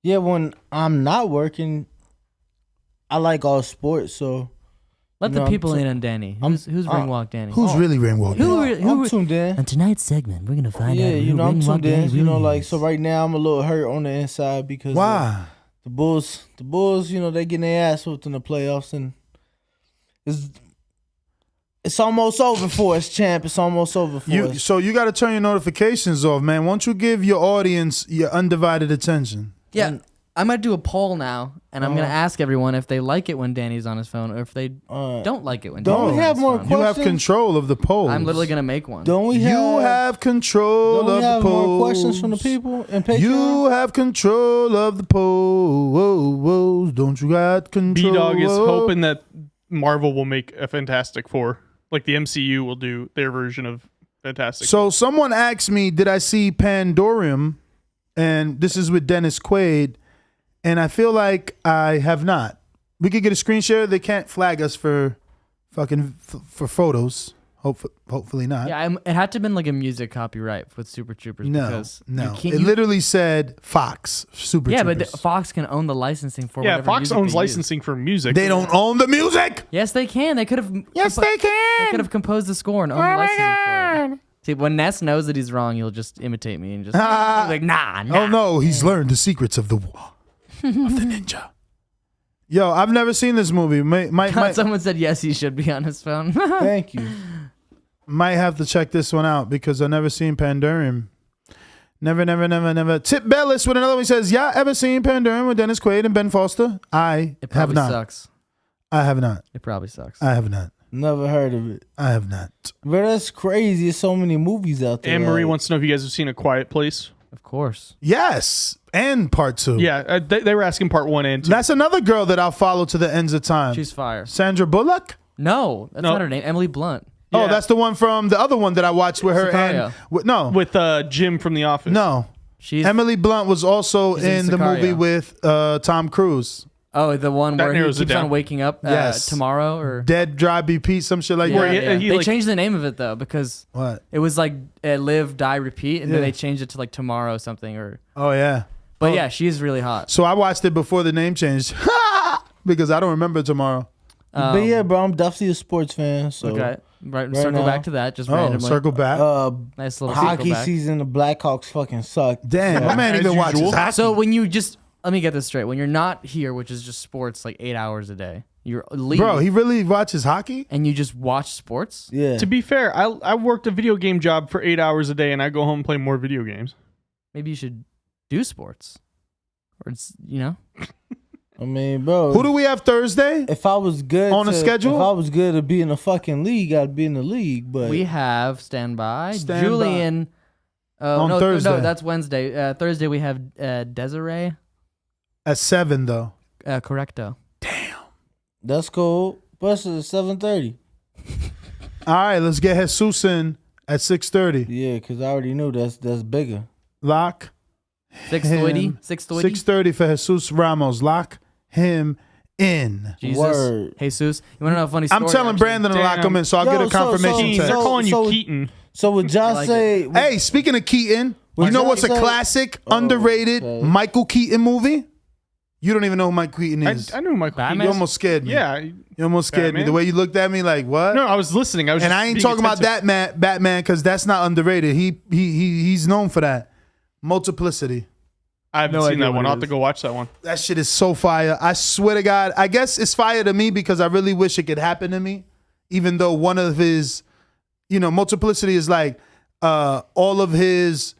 yeah, when I'm not working, I like all sports, so Let the people in on Danny. Who's Ringwalk Danny? Who's really Ringwalk Danny? I'm tuned in. On tonight's segment, we're gonna find out Yeah, who you know, I'm Ringwalk tuned in. Danny You know, really like is. so. Right now, I'm a little hurt on the inside because Why? the Bulls, you know, they getting their ass whooped in the playoffs, and it's almost over for us, champ. It's almost over for us. So you got to turn your notifications off, man. Won't you give your audience your undivided attention? Yeah, I'm gonna do a poll now, and I'm gonna ask everyone if they like it when Danny's on his phone, or if they don't like it when. Don't Danny's we on have his more phone. You have questions? control of the polls. I'm literally gonna make one. Don't we have? You have control Don't of we have the polls. more questions from the people and Patreon? You have control of the polls. Don't you got control? B-Dog is hoping that Marvel will make a Fantastic Four. Like the MCU will do their version of Fantastic So someone asked me, did I see Pandorium? And this is with Dennis Quaid. And I feel like I have not. We could get a screen share. They can't flag us for fucking for photos. Hopefully not. Yeah, it had to have been like a music copyright with Super Troopers. No, because no. you It literally said Fox Super Yeah, Troopers. but Fox can own the licensing for Yeah, whatever Fox music owns they licensing use. for music. They don't own the music. Yes, they can. They could have. Yes, they can. They could have composed the score and owned the licensing for it. See, when Ness knows that he's wrong, he'll just imitate me and just be like, nah. Oh no, he's learned the secrets of the ninja. Yo, I've never seen this movie. Might Someone said yes, he should be on his phone. Thank you. Might have to check this one out because I've never seen Pandorium. Never. Tip Bellis with another one. He says, yeah, ever seen Pandorium with Dennis Quaid and Ben Foster? I It have probably not. sucks. I have not. It probably sucks. I have not. Never heard of it. I have not. But that's crazy. There's so many movies out there. Anne Marie like- wants to know if you guys have seen A Quiet Place. Of course. Yes, and part 2. Yeah, they were asking part 1 and 2. That's another girl that I'll follow to the ends of time. She's fire. Sandra Bullock? No, that's not her name. Emily Blunt. Oh, that's the one from the other one that I watched with her Sicario. and no. With Jim from The Office. No. She's Emily Blunt was also She's in in the Sicario. movie with Tom Cruise. Oh, the one That where he narrows it keeps on down. waking up Yes. tomorrow or Dead Dry BP, some shit like yeah, that. yeah. he, They like- changed the name of it though because What? it was like Live, Die, Repeat, and then Yeah. they changed it to like Tomorrow something or. Oh yeah. But yeah, she's really hot. So I watched it before the name changed because I don't remember tomorrow. But yeah, bro, I'm definitely a sports fan. So Okay, right. right Circle now- back to that. Just Oh, randomly. circle back. Nice little circle hockey back. season, the Blackhawks fucking suck. Damn, So- my man as even watches usual. hockey. So when you just let me get this straight, when you're not here, which is just sports, like 8 hours a day, you're leaving, Bro, he really watches hockey? and you just watch sports. Yeah. To be fair, I worked a video game job for 8 hours a day, and I go home and play more video games. Maybe you should do sports, or it's I mean, bro. Who do we have Thursday? If I was good On the schedule? if I was good to be in the fucking league, I'd be in the league. But we have standby Stand Julian. On no, Thursday. No, that's Wednesday. Thursday we have Desiree. At 7 though. Correcto. that's cool. But it's 7:30. All right, let's get Jesus in at 6:30. Yeah, because I already knew that's bigger. Lock 6:30. him. 6:30. 6:30 for Jesus Ramos. Lock him in. Jesus. Word. Jesus. You want to know a funny story? I'm telling actually? Brandon to lock him in, so I'll Yo, get a confirmation so- Keaton, text. they're calling you so- Keaton. So would y'all like say? Hey, speaking of Keaton, you What's know that what's a say? classic, Oh, underrated okay. Michael Keaton movie? You don't even know who Michael Keaton is. I knew Michael Batman? You almost scared me. Yeah. You almost scared me. Batman? The way you looked at me, like what? No, I was listening. I was And just I ain't being talking about attentive. that Batman, because that's not underrated. He's known for that. Multiplicity. I haven't No seen idea that what one. it I'll have to is. go watch that one. That shit is so fire. I swear to God. I guess it's fire to me because I really wish it could happen to me. Even though one of his, Multiplicity is like all of his,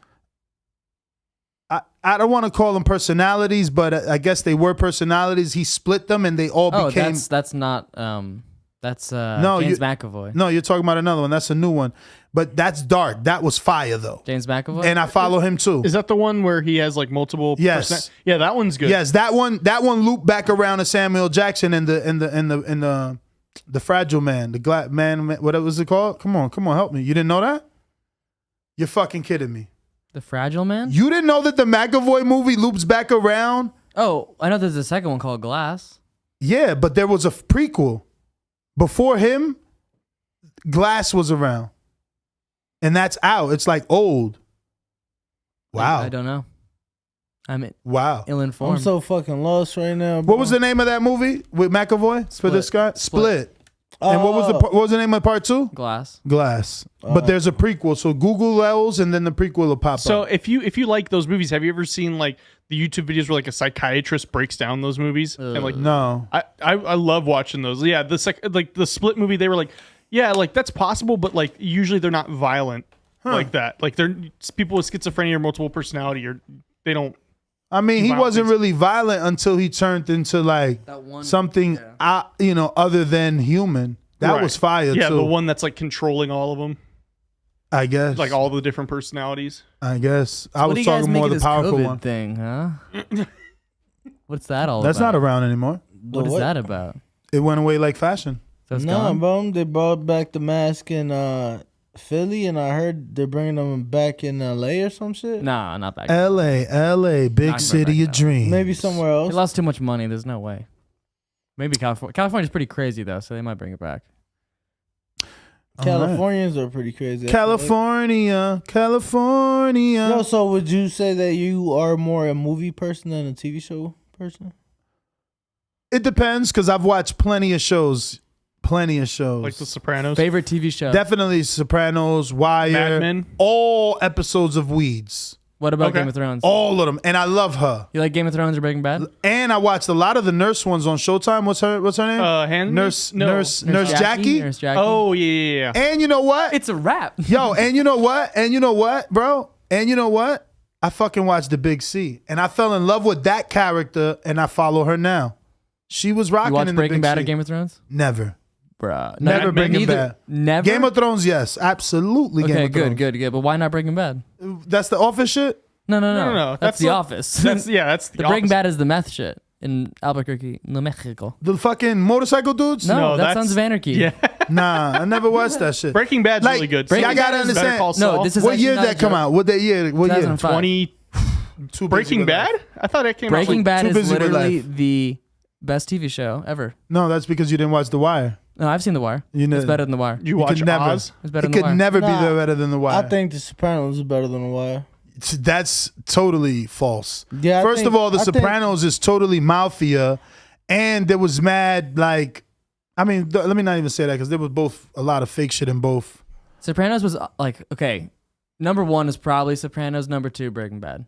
I don't want to call them personalities, but I guess they were personalities. He split them and they all Oh, became. that's not that's No, James you- McAvoy. No, you're talking about another one. That's a new one. But that's dark. That was fire though. James McAvoy. And I follow him too. Is that the one where he has like multiple? Yes. Yeah, that one's good. Yes, that one looped back around to Samuel Jackson and the Fragile Man, the man. What was it called? Come on, help me. You didn't know that? You're fucking kidding me. The Fragile Man. You didn't know that the McAvoy movie loops back around? Oh, I know there's a second one called Glass. Yeah, but there was a prequel before him. Glass was around, and that's out. It's like old. Wow. I don't know. I'm Wow. ill-informed. I'm so fucking lost right now. Bro. What was the name of that movie with McAvoy for this guy? Split. And what was the name of part 2? Glass. Glass. But there's a prequel, so Google those, and then the prequel will pop So up. if you like those movies, have you ever seen like the YouTube videos where like a psychiatrist breaks down those movies? And like No. I love watching those. Yeah, like the Split movie, they were like, yeah, like that's possible, but like usually they're not violent like that. Like they're people with schizophrenia or multiple personality, or they don't. I mean, he wasn't really violent until he turned into like something, other than human. That was fire. Yeah, too. the one that's like controlling all of them, I guess. like all the different personalities. I guess. I What do was you guys talking make more of the this powerful COVID one. thing, huh? What's that all That's about? not around anymore. What is that about? It went away like fashion. So it's No, gone? bro. They brought back the mask in Philly, and I heard they're bringing them back in LA or some shit. Nah, not back. LA, big city of dreams. Maybe somewhere else. They lost too much money. There's no way. Maybe California. California's pretty crazy though, so they might bring it back. Californians are pretty crazy. California. Yo, so would you say that you are more a movie person than a TV show person? It depends, because I've watched plenty of shows. Like The Sopranos. Favorite TV show? Definitely Sopranos, Wire, Mad Men? all episodes of Weeds. What about Game of Thrones? All of them, and I love her. You like Game of Thrones or Breaking Bad? And I watched a lot of the nurse ones on Showtime. What's her name? Nurse Jackie. Nurse Jackie. Oh yeah. And you know what? It's a wrap. Yo, and you know what, bro? And you know what? I fucking watched The Big C, and I fell in love with that character, and I follow her now. She was rocking You watch in Breaking The Big Bad C. or Game of Thrones? Never. Bruh. Never Breaking Bad. Never? Game of Thrones, yes. Absolutely Game Okay, of Thrones. good. But why not Breaking Bad? That's the Office shit? No. That's The Office. That's the Breaking Office. Bad is the meth shit in Albuquerque, New Mexico. The fucking motorcycle dudes? No, that Sons of Anarchy. Yeah. Nah, I never watched that shit. Breaking Bad's Like, really good. Breaking I Bad gotta is- understand. Better Call No, Saul. this is What actually year not did a that come joke. out? What year? 2005. 20 Too busy Breaking with Bad? life. I thought it came Breaking out. Bad too is busy with literally life. the best TV show ever. No, that's because you didn't watch The Wire. No, I've seen The Wire. You know- It's better than The Wire. You watch could never. Oz? It's better It than The could Wire. never be Nah, better than The Wire. I think The Sopranos is better than The Wire. That's totally false. Yeah, I First think- of all, The I think- Sopranos is totally mafia, and there was mad, like, I mean, let me not even say that, because there was both a lot of fake shit in both. Sopranos was like, okay, number 1 is probably Sopranos, number 2, Breaking Bad.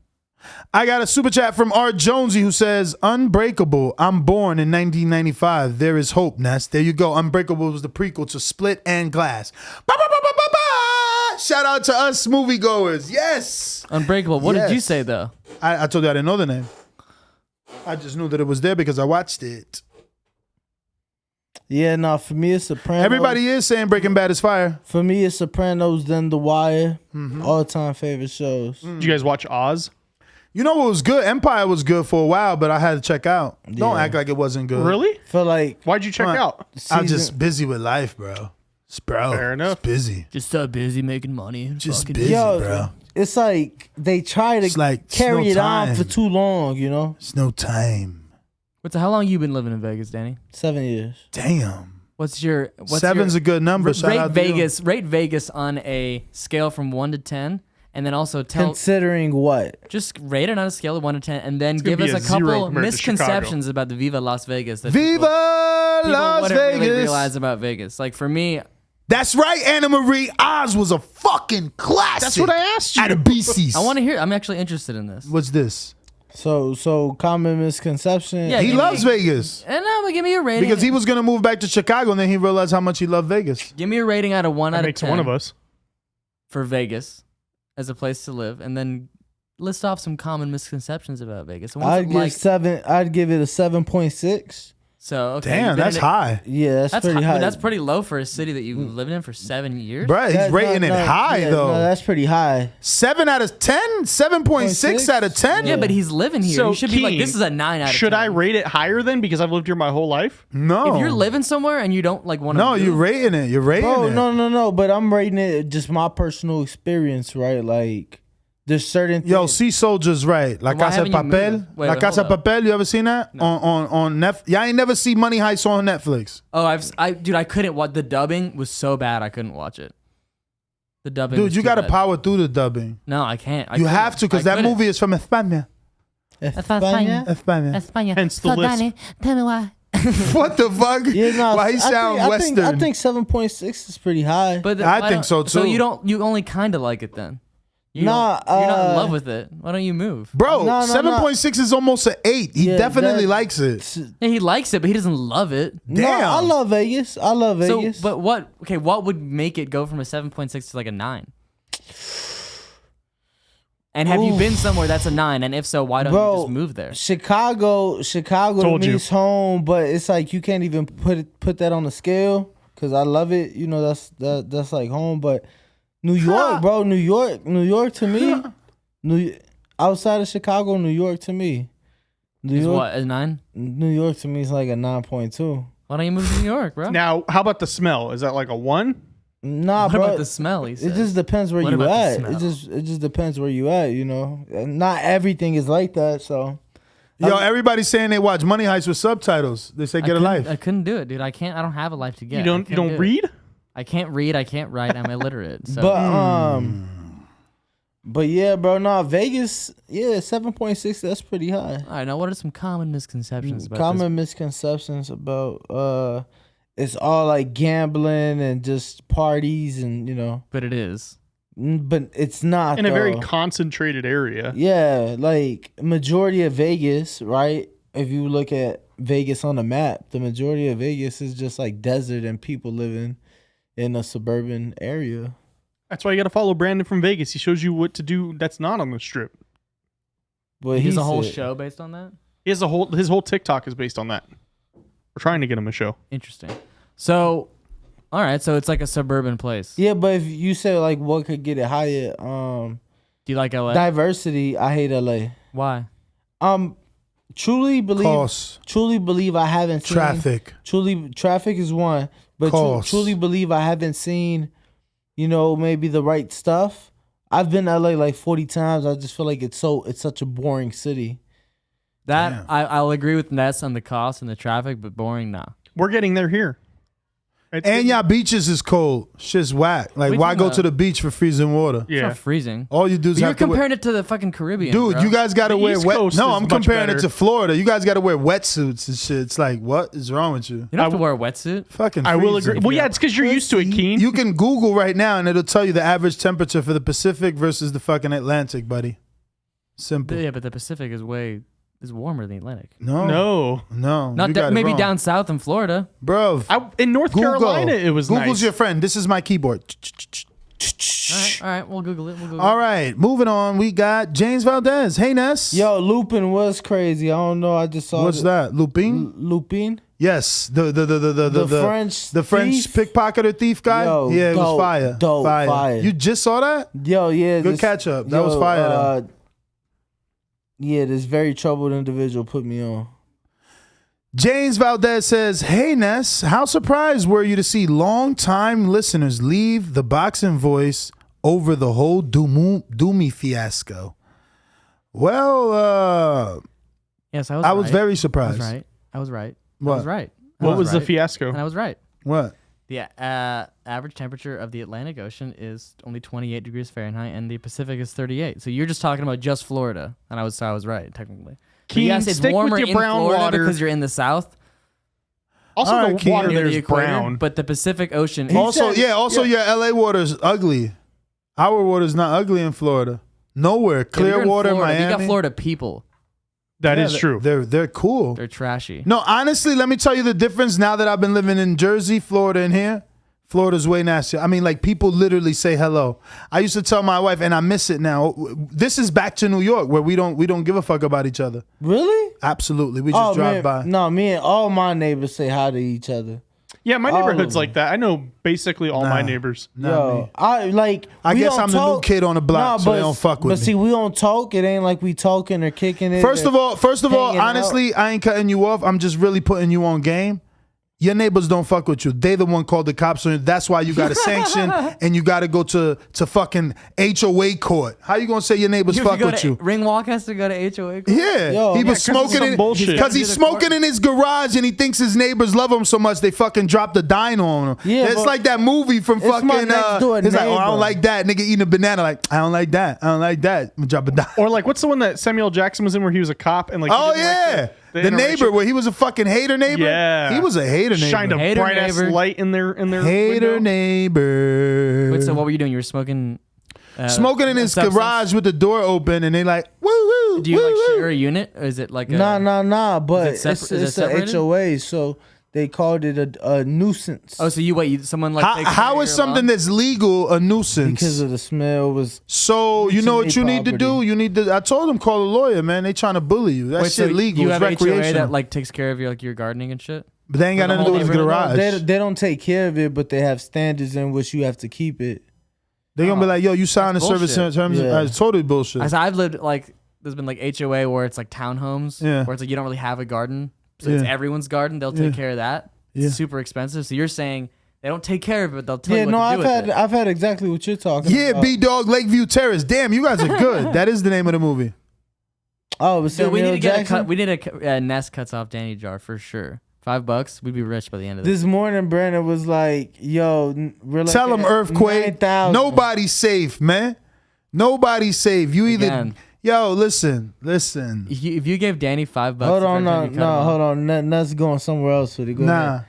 I got a super chat from R. Jonesy who says, Unbreakable, I'm born in 1995. There is hope, Ness. There you go. Unbreakable was the prequel to Split and Glass. Ba, ba, ba, ba, ba, ba. Shout out to us moviegoers. Yes. Unbreakable. What did you Yes. say, though? I told you I didn't know the name. I just knew that it was there because I watched it. Yeah, no, for me it's Sopranos. Everybody is saying Breaking Bad is fire. For me it's Sopranos, then The Wire. All-time favorite shows. Did you guys watch Oz? You know what was good? Empire was good for a while, but I had to check out. Don't Yeah. act like it wasn't good. Really? Feel like Why'd you check Come on. out? I'm just busy with life, bro. Fair enough. Just busy. Just so busy making money. Just Fucking- busy, Yo, bro. it's like they try to It's like carry no it on time. for too long, you know? It's no time. How long you been living in Vegas, Danny? 7 years. Damn. What's your Seven's a good number. Shout Rate out to you. Vegas. Rate Vegas on a scale from 1 to 10, and then also Considering what? just rate it on a scale of 1 to 10, and then gonna give be us a a 0 couple compared to misconceptions about the Viva Las Vegas. That Viva people Las wouldn't really Vegas. realize about Vegas. Like for me, That's right, Anna Marie. Oz was a fucking classic. That's what I asked you. At a BC's. I want to hear. I'm actually interested in this. What's this? So common misconception. Yeah, He give me- loves Vegas. And no, but give me a rating. Because he was going to move back to Chicago, and then he realized how much he loved Vegas. Give me a rating out of 1 That out of makes 10 one of us. for Vegas as a place to live, and then list off some common misconceptions about Vegas. And what's I'd it give like? 7. I'd give it a 7.6. So okay, Damn, you've been that's in it- high. Yeah, that's pretty high. high. But that's pretty low for a city that you've lived in for 7 years. Bruh, he's rating it high, yeah, though. No, that's pretty high. 7 out of 10? 7.6 out of 10? Yeah, but he's living here. So you should be like, Keen, this is a 9 out of 10. Should I rate it higher then because I've lived here my whole life? No. If you're living somewhere and you don't like want to, No, you're rating it. You're rating Bro, it. no. But I'm rating it just my personal experience, right? Like, there's certain Yo, things. Sea Soldier's right. La Then why Casa de haven't you Papel. moved? Wait, La wait, Casa de hold up. Papel, you ever seen that? On Netflix? Y'all ain't never see Money Heist on Netflix. Oh, dude, I couldn't watch. The dubbing was so bad, I couldn't watch it. The dubbing. Dude, was you too got to bad. power through the dubbing. No, I can't. I You couldn't. have to, because I that couldn't. movie is from España. España. España. Hence the list. Tell me why What the fuck? Yeah, no, Why he sound Western? I think 7.6 is pretty high. But I think so too. So you only kind of like it then. You're not in love with it. Why don't you move? Bro, 7.6 is almost an 8. He definitely likes it. Yeah, he likes it, but he doesn't love it. Damn. No, I love Vegas. So, but what would make it go from a 7.6 to like a 9? And have you been somewhere that's a 9? And if so, why don't you just move there? Chicago to me is home, but it's like you can't even put that on the scale because I love it. You know, that's like home. But New York, bro, New York to me, outside of Chicago, New York to me, Is what, a 9? New York to me is like a 9.2. Why don't you move to New York, bro? Now, how about the smell? Is that like a 1? Nah, what bro. about the smell? He says? It just depends where What you about the at. smell? It just depends where you at. You know, and not everything is like that. So, Yo, everybody's saying they watch Money Heist with subtitles. They say get a life. I couldn't do it, dude. I don't have a life to get. You don't read? I can't read. I can't write. I'm illiterate. So. But yeah, bro. No, Vegas. Yeah, 7.6. That's pretty high. All right. Now, what are some common misconceptions about Common misconceptions about it's all like gambling and just parties and you know. But it is. But it's not in a very concentrated area. Yeah, like majority of Vegas, right? If you look at Vegas on the map, the majority of Vegas is just like desert and people living in a suburban area. That's why you got to follow Brandon from Vegas. He shows you what to do that's not on the strip. Well, he has a whole show based on that? His whole TikTok is based on that. We're trying to get him a show. Interesting. So, all right. So it's like a suburban place. Yeah, but if you say like what could get it higher, do you like LA? Diversity. I hate LA. Why? Truly believe I haven't seen Traffic. Traffic is one, but truly believe I haven't seen, you know, maybe the right stuff. I've been to LA like 40 times. I just feel like it's such a boring city. That I'll agree with Ness on the cost and the traffic, but boring now. We're getting there here. And y'all beaches is cold. Shit's whack. Like, why go to the beach for freezing water? It's not freezing. All you do is You're have to comparing it to the fucking Caribbean, Dude, bro. you guys got to wear East wet. Coast No, is I'm much comparing better. it to Florida. You guys got to wear wetsuits and shit. It's like, what is wrong with you? You don't have to wear a wetsuit. Fucking I will freezing. agree. Well, yeah, it's because you're used to it, Keen. You can Google right now and it'll tell you the average temperature for the Pacific versus the fucking Atlantic, buddy. Simple. Yeah, but the Pacific is warmer than the Atlantic. No. Not you got it maybe wrong. down south in Florida. Bro. In North Carolina, it was Google's nice. your friend. This is my keyboard. All right, we'll Google it. All right, moving on. We got James Valdez. Hey, Ness. Yo, Lupin was crazy. I don't know. I just saw. What's that? Lupin? Lupin. Yes, the French thief? pickpocketer thief guy. Yo, yeah, it was dope, fire. dope, fire. You just saw that? Yo, yeah. Good catch up. That was fire. Though. Yeah, this very troubled individual put me on. James Valdez says, "Hey Ness, how surprised were you to see long-time listeners leave the Boxing Voice over the whole Doomy fiasco?" Well, yes, I was very surprised. I was right. What? I was right. What was the fiasco? And I was right. What? The average temperature of the Atlantic Ocean is only 28 degrees Fahrenheit, and the Pacific is 38. So you're just talking about just Florida, and I was right technically. But Keen, yes, it's stick with warmer your in brown Florida water. because you're in the South. Also, All right, the water Keen. there Near the is equator, brown. but the Pacific Ocean. Also, your LA water is ugly. Our water is not ugly in Florida. Nowhere. Clear water, Miami. You got Florida people. That is true. They're cool. They're trashy. No, honestly, let me tell you the difference now that I've been living in Jersey, Florida, and here. Florida's way nastier. I mean, like, people literally say hello. I used to tell my wife, and I miss it now. This is back to New York, where we don't give a fuck about each other. Really? Absolutely. We just drive by. No, me and all my neighbors say hi to each other. Yeah, my All neighborhood's of like that. I know basically all my neighbors. Yo, I guess I'm the new kid on the block, so they don't fuck with me. But see, we don't talk. It ain't like we talking or kicking it. First of all, hanging honestly, I ain't cutting you off. I'm just really putting you on game. Your neighbors don't fuck with you. They the one called the cops on you. That's why you got a sanction and you got to go to fucking HOA court. How you gonna say your neighbors fuck with you? Ringwalk has to go to HOA court? Yeah, he was smoking because he's smoking in his garage and he thinks his neighbors love him so much they fucking dropped the dino on him. Yeah, it's like that movie from it's my fucking. next door He's like, oh, I neighbor. don't like that nigga eating a banana. Like, I don't like that. I don't like that. I'm gonna drop a dino. Or like, what's the one that Samuel Jackson was in where he was a cop and like? Oh he didn't like yeah. The neighbor, where he was a fucking hater neighbor. Yeah, he was a hater neighbor. Shined a Hater bright ass neighbor. light in their hater window. neighbor. Wait, so what were you doing? You were smoking. Smoking in his substance? garage with the door open, and they like, woo woo. Do you woo, like woo. share a unit, or is it like a? Nah. But Is it it's is it a separated? HOA, so they called it a nuisance. Oh, so someone like takes How care is of your something lawn? that's legal a nuisance? Because of the smell was. So you know what you need to do? property. You need to. I told them call a lawyer, man. They trying to bully you. That Wait, shit so legal. you It's have HOA recreational. that like takes care of your gardening and shit. But they ain't got For the nothing to do with his whole garage. They don't take care of it, but they have standards in which you have to keep it. They gonna be like, yo, you signed the That's service bullshit. terms. Yeah. It's totally bullshit. I've lived like there's been like HOA where it's like townhomes, Yeah. where it's like you don't really have a garden, so it's Yeah. everyone's garden. They'll take care of that. Yeah. It's super expensive. So you're saying they don't take care of it, they'll tell Yeah, you what no, to do with it. I've had exactly what you're talking Yeah, about. B Dog Lakeview Terrace. Damn, you guys are good. That is the name of the movie. Oh, it was Dude, we need Samuel to get a Jackson? cut. We need a Nest cuts off Danny jar for sure. $5, we'd be rich by the end of this. This morning, Brandon was like, "Yo, we're like Tell them at earthquake. 9,000. Nobody's safe, man. Nobody's safe. You either Again. yo listen. If you gave Danny $5, Hold for on, every time you cut him off- hold on. Nuts going somewhere else with it. Go Nah, ahead.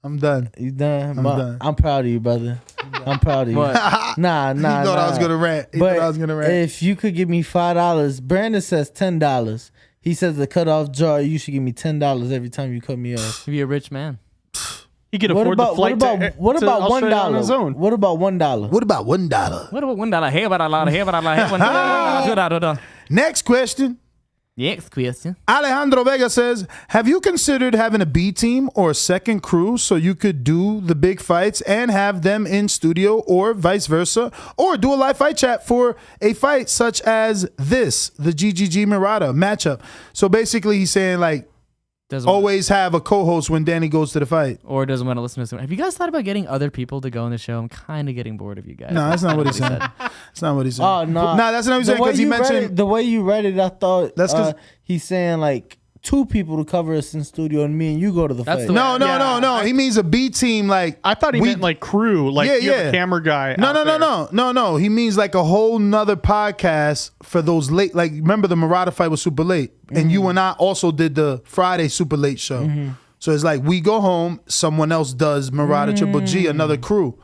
I'm done. You done? I'm done. I'm proud of you, brother. I'm proud of you. What? Nah. He thought I was gonna rant. He But thought I was gonna rant. if you could give me $5, Brandon says $10. He says the cutoff jar. You should give me $10 every time you cut me off. You'd be a rich man. He could What afford about the flight what to about Australia on his $1? own. What about $1? What about $1? What about $1? Hey, about a lot. Hey, about a lot. Hey, $1. Next question. Next question. Alejandro Vega says, have you considered having a B team or a second crew so you could do the big fights and have them in studio or vice versa? Or do a live fight chat for a fight such as this, the GGG Murata matchup. So basically he's saying like, Doesn't always have a co-host when Danny goes to the fight. or doesn't want to listen to someone. Have you guys thought about getting other people to go on the show? I'm kind of getting bored of you guys. No, that's not what he said. That's not what he said. Oh no, No, that's not what he said The way because he you read mentioned... it- the way you read it. I thought That's 'cause- he's saying like 2 people to cover us in studio and me and you go to the That's fight. the way- No. He means a B team like... I thought he meant like crew, like you have a camera guy. out there. No. He means like a whole nother podcast for those late. Like, remember the Murata fight was super late, and you and I also did the Friday super late show. So it's like we go home, someone else does Murata Triple G, another crew.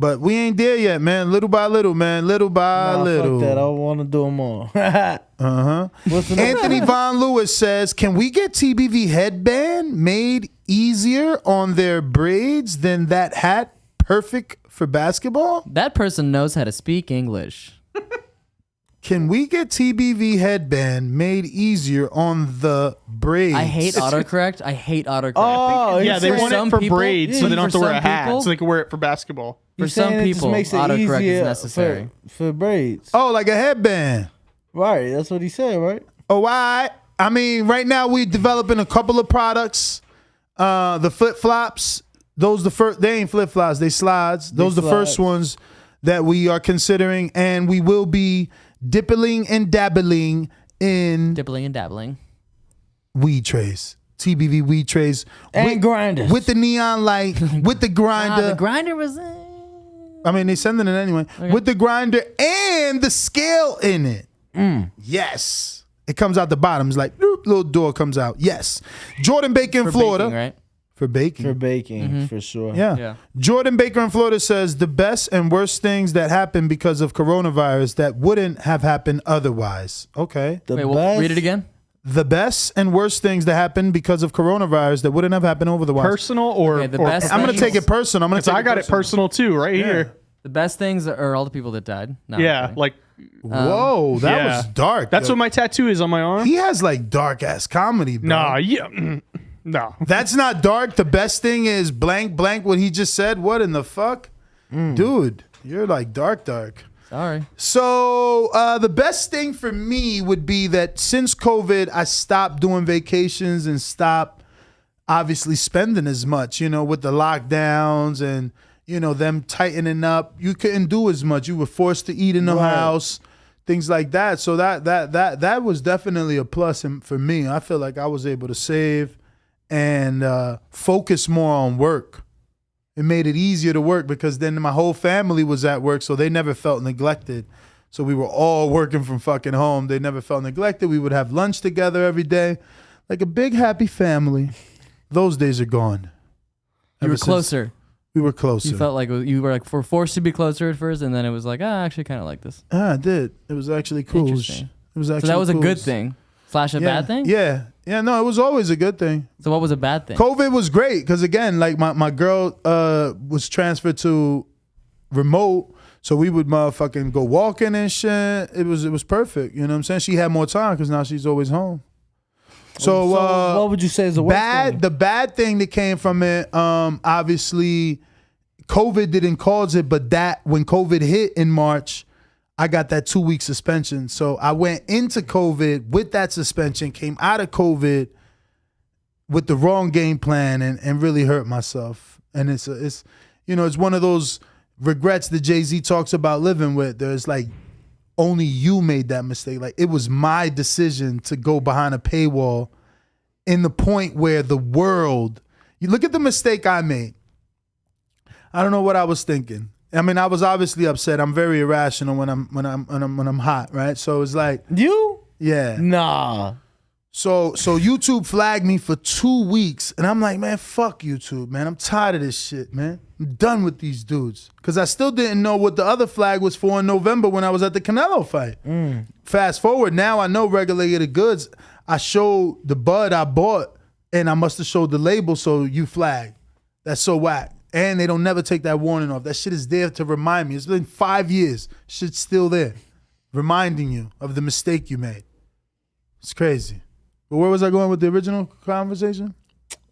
But we ain't there yet, man. Little by little, man. Little by Nah, little. fuck that. I want to do them all. What's the next- Anthony Von Lewis says, can we get TBV headband made easier on their braids than that hat? Perfect for basketball? That person knows how to speak English. Can we get TBV headband made easier on the braids? I hate autocorrect. I hate autocorrect. Oh, Yeah, they For want it some for people- braids, so yeah, they don't have for to wear a some hat, people- so they can wear it for basketball. For He's some saying it just people, makes it autocorrect easier is necessary. for braids. Oh, like a headband. Right, that's what he said, right? Oh, I mean, right now we're developing a couple of products. The flip flops, those the first. They ain't flip flops, they slides. Those the first slides. ones that we are considering, and we will be dippling and dabbling in Dibbling and dabbling. weed trays. TBV weed trays And grinders. with the neon light, with the grinder. The grinder was. I mean, they sending it anyway. With the grinder and the scale in it. Yes. It comes out the bottom. It's like, doop, little door comes out. Yes. Jordan Baker in For Florida. baking, right? For baking. For baking, for sure. Yeah. Yeah. Jordan Baker in Florida says the best and worst things that happened because of coronavirus that wouldn't have happened otherwise. Okay. The Wait, well, best. read it again. The best and worst things that happened because of coronavirus that wouldn't have happened otherwise. Personal or, Okay, the or best I'm going to things- take it personal. I'm going to I got it personal too, right here. The best things are all the people that died. No, I'm Yeah, kidding. like Whoa, that yeah. was dark. That's yo. what my tattoo is on my arm. He has like dark ass comedy, bro. Nah, yeah, no. That's not dark. The best thing is blank, blank, what he just said. What in the fuck? Dude, you're like dark. Sorry. So the best thing for me would be that since COVID, I stopped doing vacations and stopped obviously spending as much, with the lockdowns and, them tightening up. You couldn't do as much. You were forced to eat in the house, things like that. So that was definitely a plus for me. I feel like I was able to save and focus more on work. It made it easier to work because then my whole family was at work, so they never felt neglected. So we were all working from fucking home. They never felt neglected. We would have lunch together every day. like a big happy family. Those days are gone. You were closer. We were closer. You felt like you were like forced to be closer at first, and then it was like, I actually kind of like this. I did. It was actually cool. Interesting. It was actually so that was cool. a good thing / a bad thing? Yeah. Yeah, no, it was always a good thing. So what was a bad thing? COVID was great because, again, like my girl was transferred to remote, so we would motherfucking go walking and shit. It was perfect. You know what I'm saying? She had more time because now she's always home. So what would you say is the worst thing? The bad thing that came from it, obviously, COVID didn't cause it, but that when COVID hit in March, I got that 2-week suspension. So I went into COVID with that suspension, came out of COVID with the wrong game plan and really hurt myself. And it's one of those regrets that Jay-Z talks about living with. There's like, only you made that mistake. Like, it was my decision to go behind a paywall in the point where the world, you look at the mistake I made. I don't know what I was thinking. I mean, I was obviously upset. I'm very irrational when I'm hot, right? So it's like, you? Yeah. Nah. So YouTube flagged me for 2 weeks, and I'm like, man, fuck YouTube, man. I'm tired of this shit, man. I'm done with these dudes. Because I still didn't know what the other flag was for in November when I was at the Canelo fight. Fast forward, now I know regulated goods. I showed the bud I bought, and I must have showed the label, so you flag. That's so whack. And they don't never take that warning off. That shit is there to remind me. It's been 5 years. Shit's still there, reminding you of the mistake you made. It's crazy. But where was I going with the original conversation?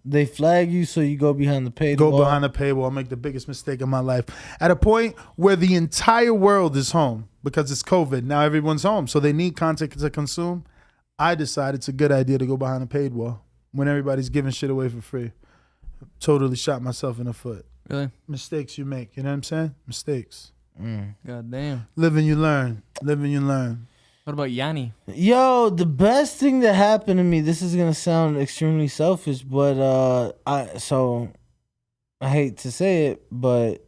They flag you so you go behind the paywall. Go behind the paywall, make the biggest mistake of my life. At a point where the entire world is home because it's COVID. Now everyone's home, so they need content to consume. I decided it's a good idea to go behind a paywall when everybody's giving shit away for free. Totally shot myself in the foot. Really? Mistakes you make, you know what I'm saying? Mistakes. God damn. Live and you learn. Live and you learn. What about Yanni? Yo, the best thing that happened to me, this is gonna sound extremely selfish, but I hate to say it, but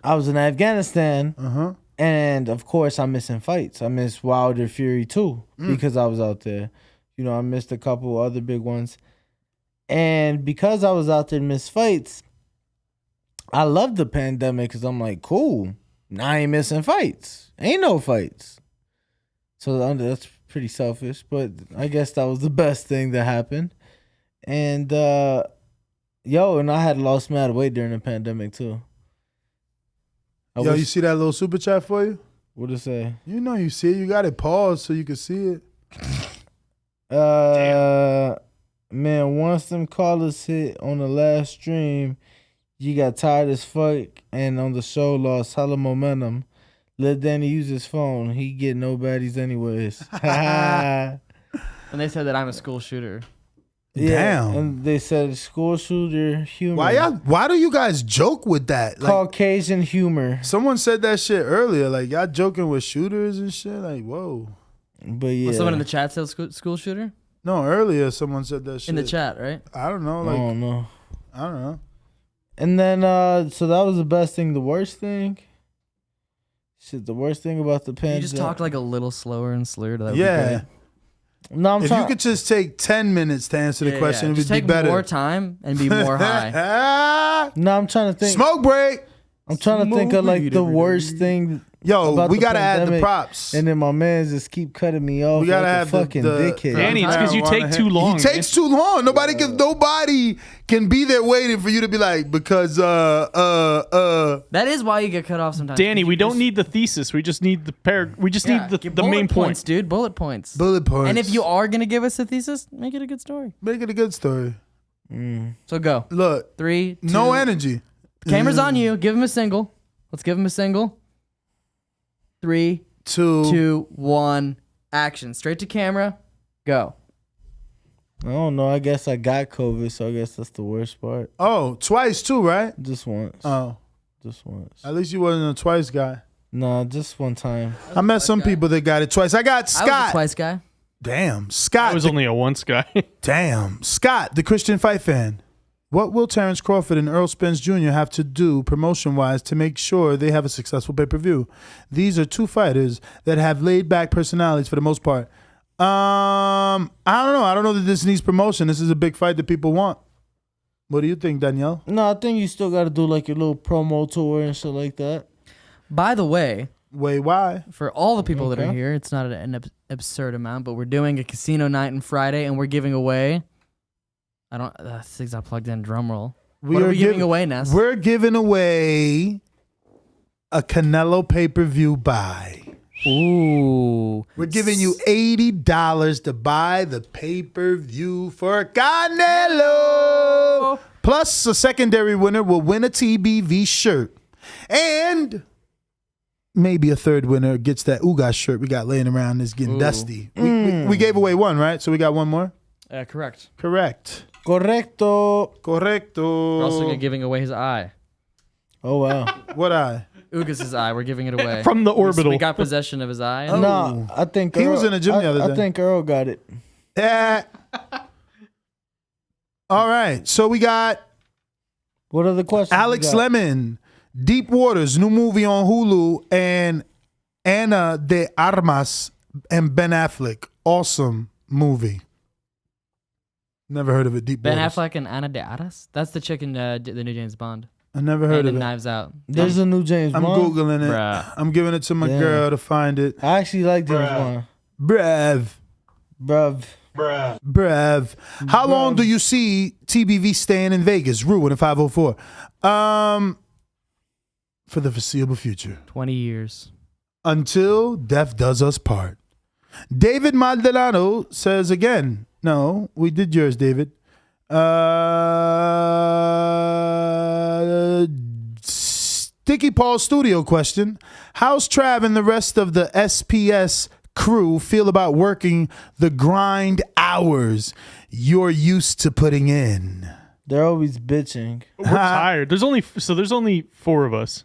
I was in Afghanistan, and of course I'm missing fights. I missed Wilder Fury 2 because I was out there. You know, I missed a couple other big ones, and because I was out there and missed fights, I loved the pandemic because I'm like, cool, now I ain't missing fights. Ain't no fights. So that's pretty selfish, but I guess that was the best thing that happened. And and I had lost mad weight during the pandemic too. You see that little super chat for you? What it say? You know you see it. You got it paused so you can see it. Man, once them callers hit on the last stream, you got tired as fuck and on the show lost hella momentum. Let Danny use his phone. He get no baddies anyways. And they said that I'm a school shooter. Yeah, Damn. and they said school shooter humor. Why do you guys joke with that? Like, Caucasian humor. Someone said that shit earlier. Like, y'all joking with shooters and shit? Like, whoa. But yeah. Was someone in the chat said school shooter? No, earlier someone said that shit. In the chat, right? I don't know. I don't know. I don't know. And then, so that was the best thing. The worst thing? Shit, the worst thing about the pandemic. You just talked like a little slower and slurred. That would be Yeah. great. No, If you could just take 10 minutes to answer the question, it Just would be take better. more time and be more high. No, I'm trying to think. Smoke break. I'm trying to think of like the worst thing. Yo, about we the gotta add the pandemic, props. And then my man just keep cutting me off. We gotta like have a fucking dickhead. Danny, it's because you take too long. He takes too long. Nobody can be there waiting for you to be like, because That is why you get cut off sometimes. Danny, we don't need the thesis. We just need the We just need the main points, point. dude. Bullet points. Bullet points. And if you are gonna give us a thesis, make it a good story. Make it a good story. So go. Look, 3, 2. no energy. Camera's on you. Give him a single. Let's give him a single. 3, 2, 1. Action. Straight to camera. Go. I don't know. I guess I got COVID, so I guess that's the worst part. Oh, twice too, right? Just once. Oh, just once. At least you wasn't a twice guy. Nah, just one time. I met some people that got it twice. I got Scott. I was a twice guy. Damn, Scott. I was only a once guy. Damn, Scott, the Christian fight fan. What will Terrence Crawford and Earl Spence Jr. have to do promotion-wise to make sure they have a successful pay-per-view? These are two fighters that have laid-back personalities for the most part. I don't know. I don't know that this needs promotion. This is a big fight that people want. What do you think, Danielle? No, I think you still got to do like your little promo tour and shit like that. By the way, why? For all the people that are here, it's not an absurd amount, but we're doing a casino night on Friday, and we're giving away. I don't. This thing's not plugged in. Drum roll. What are we giving away, Ness? We're giving away a Canelo pay-per-view buy. Ooh. We're giving you $80 to buy the pay-per-view for Canelo. Plus, a secondary winner will win a TBV shirt. And maybe a third winner gets that Ugas shirt we got laying around that's getting dusty. We gave away one, right? So we got one more? Correct. Correct. Correcto. Correcto. We're also giving away his eye. Oh, wow. What eye? Ugas' eye. We're giving it away. From the orbital. We got possession of his eye. No, I think He was in the gym the other day. I think Earl got it. Yeah. All right. So we got what other questions? Alex Lemon, Deep Waters, new movie on Hulu, and Ana de Armas and Ben Affleck. Awesome movie. Never heard of it. Deep Ben Waters. Affleck and Ana de Armas? That's the chick in the new James Bond. I never heard and of it. Knives Out. There's a new James I'm Bond. Googling it. Bruh. I'm giving it to my girl to find it. I actually like James Bond. Bruv. How long do you see TBV staying in Vegas? Ruin at 504. For the foreseeable future. 20 years. Until death does us part. David Maldonado says again. No, we did yours, David. Sticky Paul studio question. How's Trav and the rest of the SPS crew feel about working the grind hours you're used to putting in? They're always bitching. We're tired. There's only 4 of us.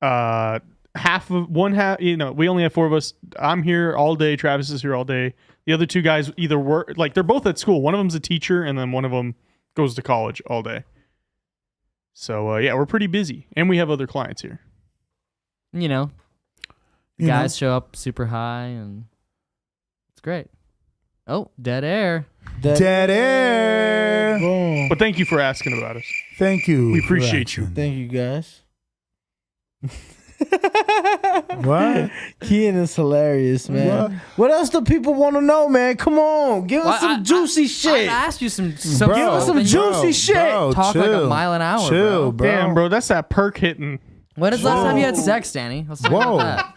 Half. You know, we only have 4 of us. I'm here all day. Travis is here all day. The other 2 guys either work, like they're both at school. One of them's a teacher, and then one of them goes to college all day. So yeah, we're pretty busy, and we have other clients here. You know, guys show up super high, and it's great. Oh, dead air. Dead air. Boom. But thank you for asking about us. Thank you. We appreciate you. Thank you, guys. What? Kian is hilarious, man. What else do people want to know, man? Come on, give us some juicy shit. I asked you some give us some juicy shit. Talk like a mile an hour, Chill, bro. Damn, bro, that's that perk hitting. When is the last time you had sex, Danny? Let's talk about that.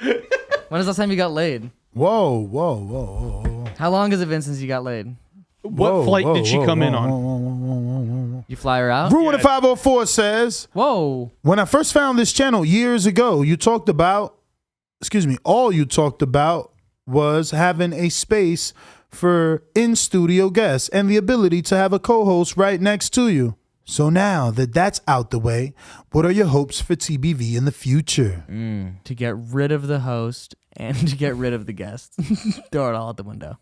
When is the last time you got laid? Whoa. How long has it been since you got laid? What flight did she come in on? You fly her out? Ruin at 504 says, whoa. When I first found this channel years ago, all you talked about was having a space for in-studio guests and the ability to have a co-host right next to you. So now that that's out the way, what are your hopes for TBV in the future? To get rid of the host and to get rid of the guests. Throw it all out the window.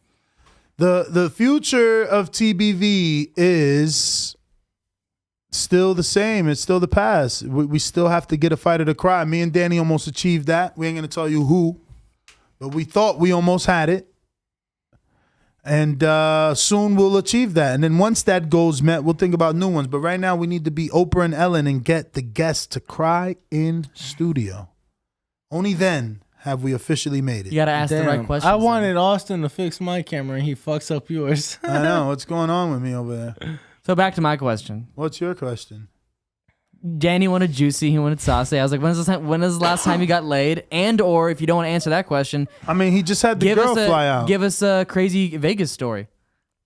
The future of TBV is still the same. It's still the past. We still have to get a fighter to cry. Me and Danny almost achieved that. We ain't going to tell you who, but we thought we almost had it. And soon we'll achieve that. And then once that goal's met, we'll think about new ones. But right now we need to be Oprah and Ellen and get the guests to cry in studio. Only then have we officially made it. You got to ask the right questions. I wanted Austin to fix my camera and he fucks up yours. I know. What's going on with me over there? So back to my question. What's your question? Danny wanted juicy. He wanted saucy. I was like, when is the last time you got laid? And or if you don't want to answer that question, I mean, he just had the girl fly out. Give us a crazy Vegas story.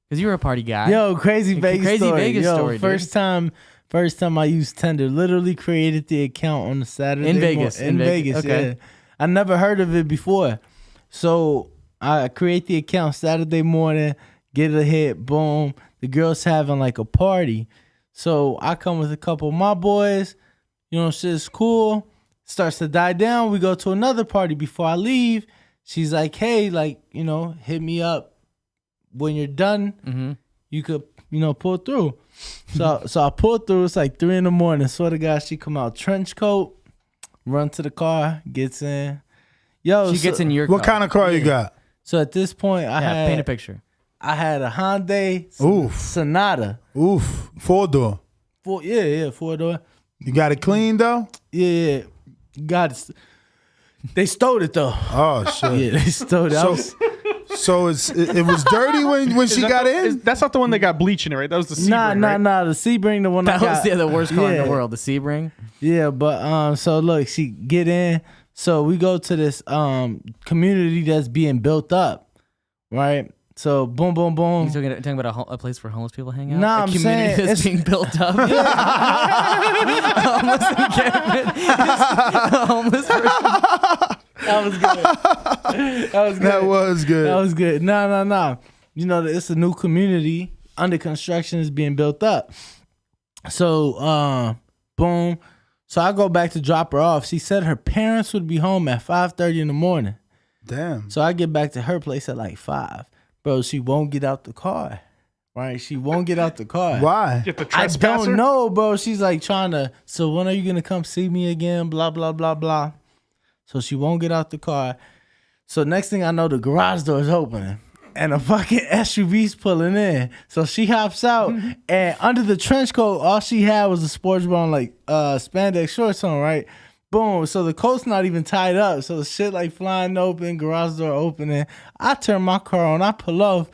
Because you were a party guy. Yo, crazy Vegas story. First time I used Tinder. Literally created the account on the Saturday in Vegas. In Vegas, okay. Yeah. I never heard of it before. So I create the account Saturday morning, get it a hit, boom. The girl's having like a party. So I come with a couple of my boys, shit's cool. Starts to die down. We go to another party. Before I leave, she's like, hey, hit me up when you're done. Mm-hmm. You could, pull through. So I pulled through. It's like 3 a.m. Swear to God, she come out trench coat, run to the car, gets in. She gets in your car. What kind of car you got? So at this point, I had paint a picture. I had a Hyundai Sonata. Oof. 4-door. 4-door. You got it clean though? Yeah. Got it. They stole it though. Oh shit. Yeah, they stole it. So it was dirty when she got in? That's not the one that got bleach in it, right? That was the Sebring, right? Nah. The Sebring, the one that was got, the worst car in the world, the Sebring. Yeah, but so look, she get in. So we go to this community that's being built up, right? So boom, boom, boom. You're talking about a place where homeless people hang out? Nah, a community that's being built up. A homeless encampment. A homeless person. That was good. That was good. No. You know, it's a new community under construction is being built up. So, boom. So I go back to drop her off. She said her parents would be home at 5:30 in the morning. Damn. So I get back to her place at like 5. Bro, she won't get out the car. Right? She won't get out the car. Why? I don't know, bro. She's like trying to, so when are you going to come see me again? Blah, blah, blah, blah. So she won't get out the car. So next thing I know, the garage door is opening and a fucking SUV's pulling in. So she hops out and under the trench coat, all she had was a sports bra and like spandex shorts on, right? Boom. So the coat's not even tied up. So the shit like flying open, garage door opening. I turn my car on. I pull off.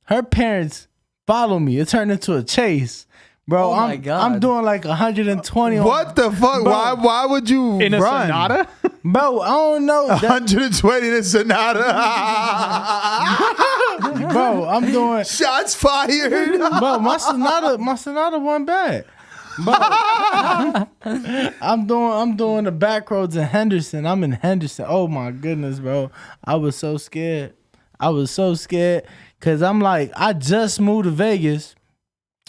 Her parents follow me. It turned into a chase. Bro, my God. I'm doing like 120. What the fuck? Bro, Why would you in a run? Sonata? Bro, I don't know. 120 in a Sonata. Bro, I'm doing shots fired. Bro, my Sonata went bad. But I'm doing the back roads in Henderson. I'm in Henderson. Oh my goodness, bro. I was so scared. Cause I'm like, I just moved to Vegas.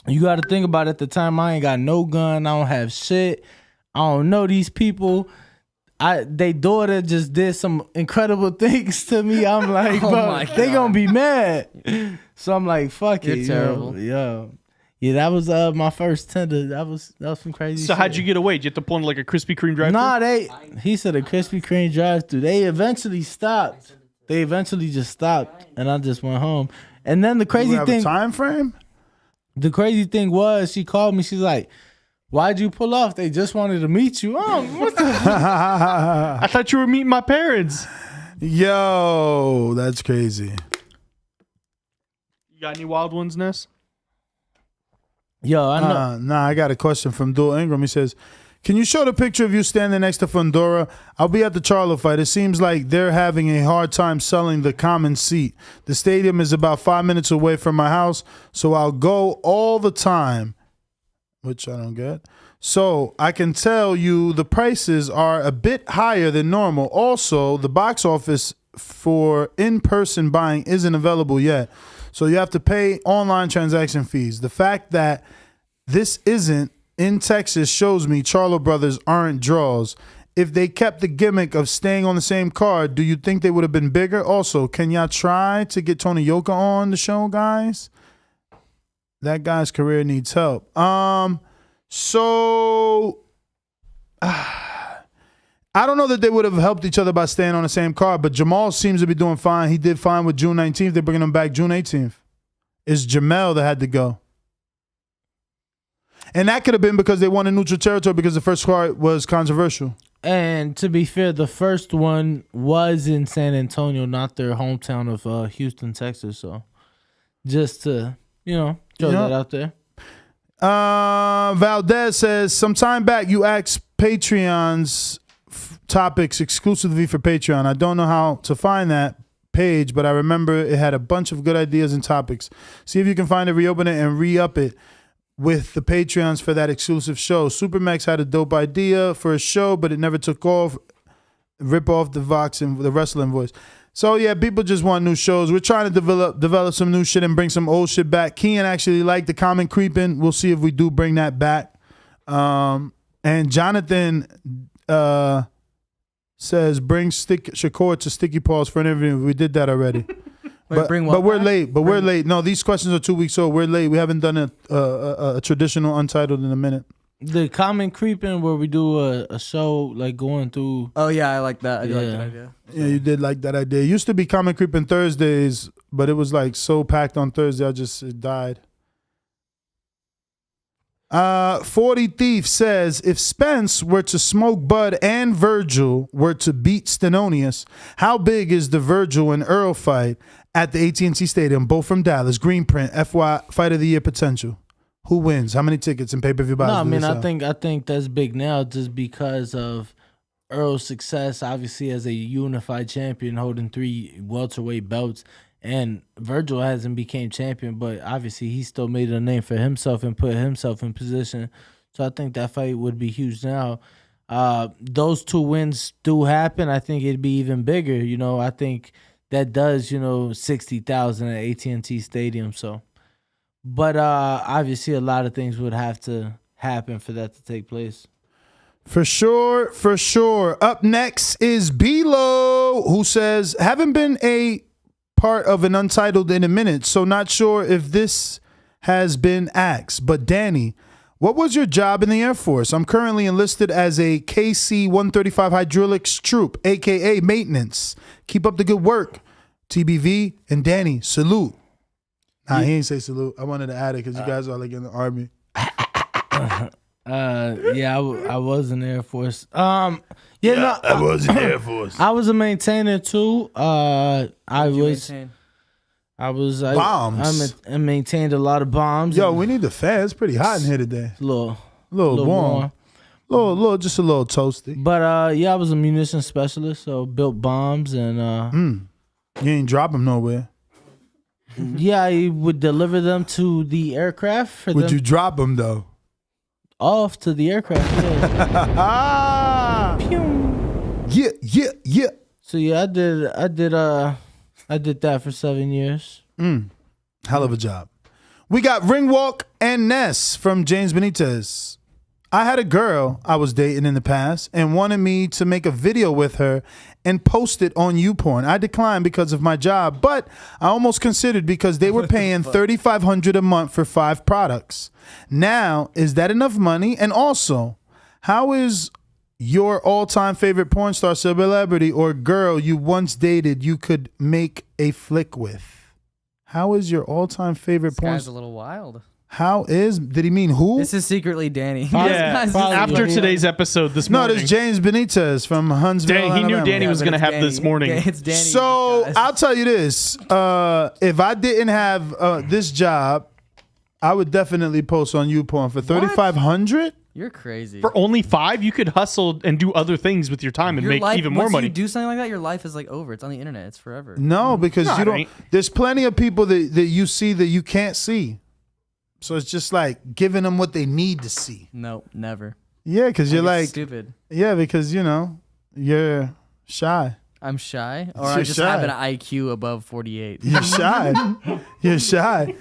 You got to think about it, at the time I ain't got no gun. I don't have shit. I don't know these people. They daughter just did some incredible things to me. I'm like, bro, they gonna be mad. So I'm like, fuck it. You're terrible. Yeah, that was my first tender. That was some crazy So shit. how'd you get away? Did you have to pull into like a Krispy Kreme drive-thru? Nah, he said a Krispy Kreme drive-thru. They eventually stopped. They eventually just stopped, and I just went home. And then the crazy You have thing, a time frame? the crazy thing was, she called me. She's like, "Why'd you pull off? They just wanted to meet you." Oh, what the? I thought you were meeting my parents. Yo, that's crazy. You got any wild ones, Ness? Yo, I know. Nah, I got a question from Dual Ingram. He says, can you show the picture of you standing next to Fundora? I'll be at the Charlo fight. It seems like they're having a hard time selling the common seat. The stadium is about 5 minutes away from my house, so I'll go all the time, which I don't get. So I can tell you the prices are a bit higher than normal. Also, the box office for in-person buying isn't available yet. So you have to pay online transaction fees. The fact that this isn't in Texas shows me Charlo Brothers aren't draws. If they kept the gimmick of staying on the same card, do you think they would have been bigger? Also, can y'all try to get Tony Yoka on the show, guys? That guy's career needs help. So I don't know that they would have helped each other by staying on the same card, but Jamal seems to be doing fine. He did fine with June 19th. They're bringing him back June 18th. It's Jamel that had to go. And that could have been because they won in neutral territory because the first card was controversial. And to be fair, the first one was in San Antonio, not their hometown of Houston, Texas. So just to, throw that out there. Valdez says, some time back you asked Patreon's topics exclusively for Patreon. I don't know how to find that page, but I remember it had a bunch of good ideas and topics. See if you can find it, reopen it, and re-up it with the Patreons for that exclusive show. Supermax had a dope idea for a show, but it never took off. Rip off the Vox and the wrestling voice. So yeah, people just want new shows. We're trying to develop some new shit and bring some old shit back. Kian actually liked the Common Creeping. We'll see if we do bring that back. And Jonathan says bring Shakur to Sticky Paws for an interview. We did that already. But we're late. We're late. No, these questions are 2 weeks old. We're late. We haven't done a traditional Untitled in a minute. The comment creeping where we do a show like going through. Oh yeah, I like that. I do like that idea. Yeah, you did like that idea. It used to be comment creeping Thursdays, but it was like so packed on Thursday, it died. 40 Thief says, if Spence were to smoke Bud and Virgil were to beat Stenonius, how big is the Virgil and Earl fight at the AT&T Stadium? Both from Dallas. Green print. FY Fight of the Year potential. Who wins? How many tickets and pay-per-view buys? No, I mean, I think that's big now just because of Earl's success, obviously as a unified champion, holding 3 welterweight belts, and Virgil hasn't became champion, but obviously he still made a name for himself and put himself in position. So I think that fight would be huge now. Those 2 wins do happen. I think it'd be even bigger. I think that does 60,000 at AT&T Stadium. So. But obviously, a lot of things would have to happen for that to take place. For sure, for sure. Up next is B-Lo, who says, haven't been a part of an Untitled in a minute, so not sure if this has been asked. But Danny, what was your job in the Air Force? I'm currently enlisted as a KC-135 hydraulics troop, a.k.a. maintenance. Keep up the good work. TBV and Danny, salute. Nah, he ain't say salute. I wanted to add it because you guys are like in the Army. Yeah, I was in the Air Force. I was in the Air Force. I was a maintainer too. I bombs. I maintained a lot of bombs. Yo, we need the fan. It's pretty hot in here today. A little warm. Just a little toasty. But I was a munition specialist, so built bombs and. You ain't drop them nowhere. Yeah, I would deliver them to the aircraft. Would you drop them though? Off to the aircraft. Yeah. Yeah. So yeah, I did that for 7 years. Hell of a job. We got Ringwalk and Ness from James Benitez. I had a girl I was dating in the past and wanted me to make a video with her and post it on YouPorn. I declined because of my job, but I almost considered because they were paying $3,500 a month for 5 products. Now, is that enough money? And also, how is your all-time favorite porn star, celebrity, or girl you once dated you could make a flick with? How is your all-time favorite porn This guy's a little wild. Did he mean who? This is secretly Danny. Yeah, after today's episode this morning. No, there's James Benitez from Huntsville. He knew Danny was going to have this morning. It's Danny. So I'll tell you this. If I didn't have this job, I would definitely post on YouPorn for $3,500. You're crazy. For only 5, you could hustle and do other things with your time and make even more money. Once you do something like that, your life is like over. It's on the internet. It's forever. No, because you don't. There's plenty of people that you see that you can't see. So it's just like giving them what they need to see. No, never. Yeah, because you're like stupid. Yeah, because you're shy. I'm shy, or I just have an IQ above 48. You're shy. You're shy.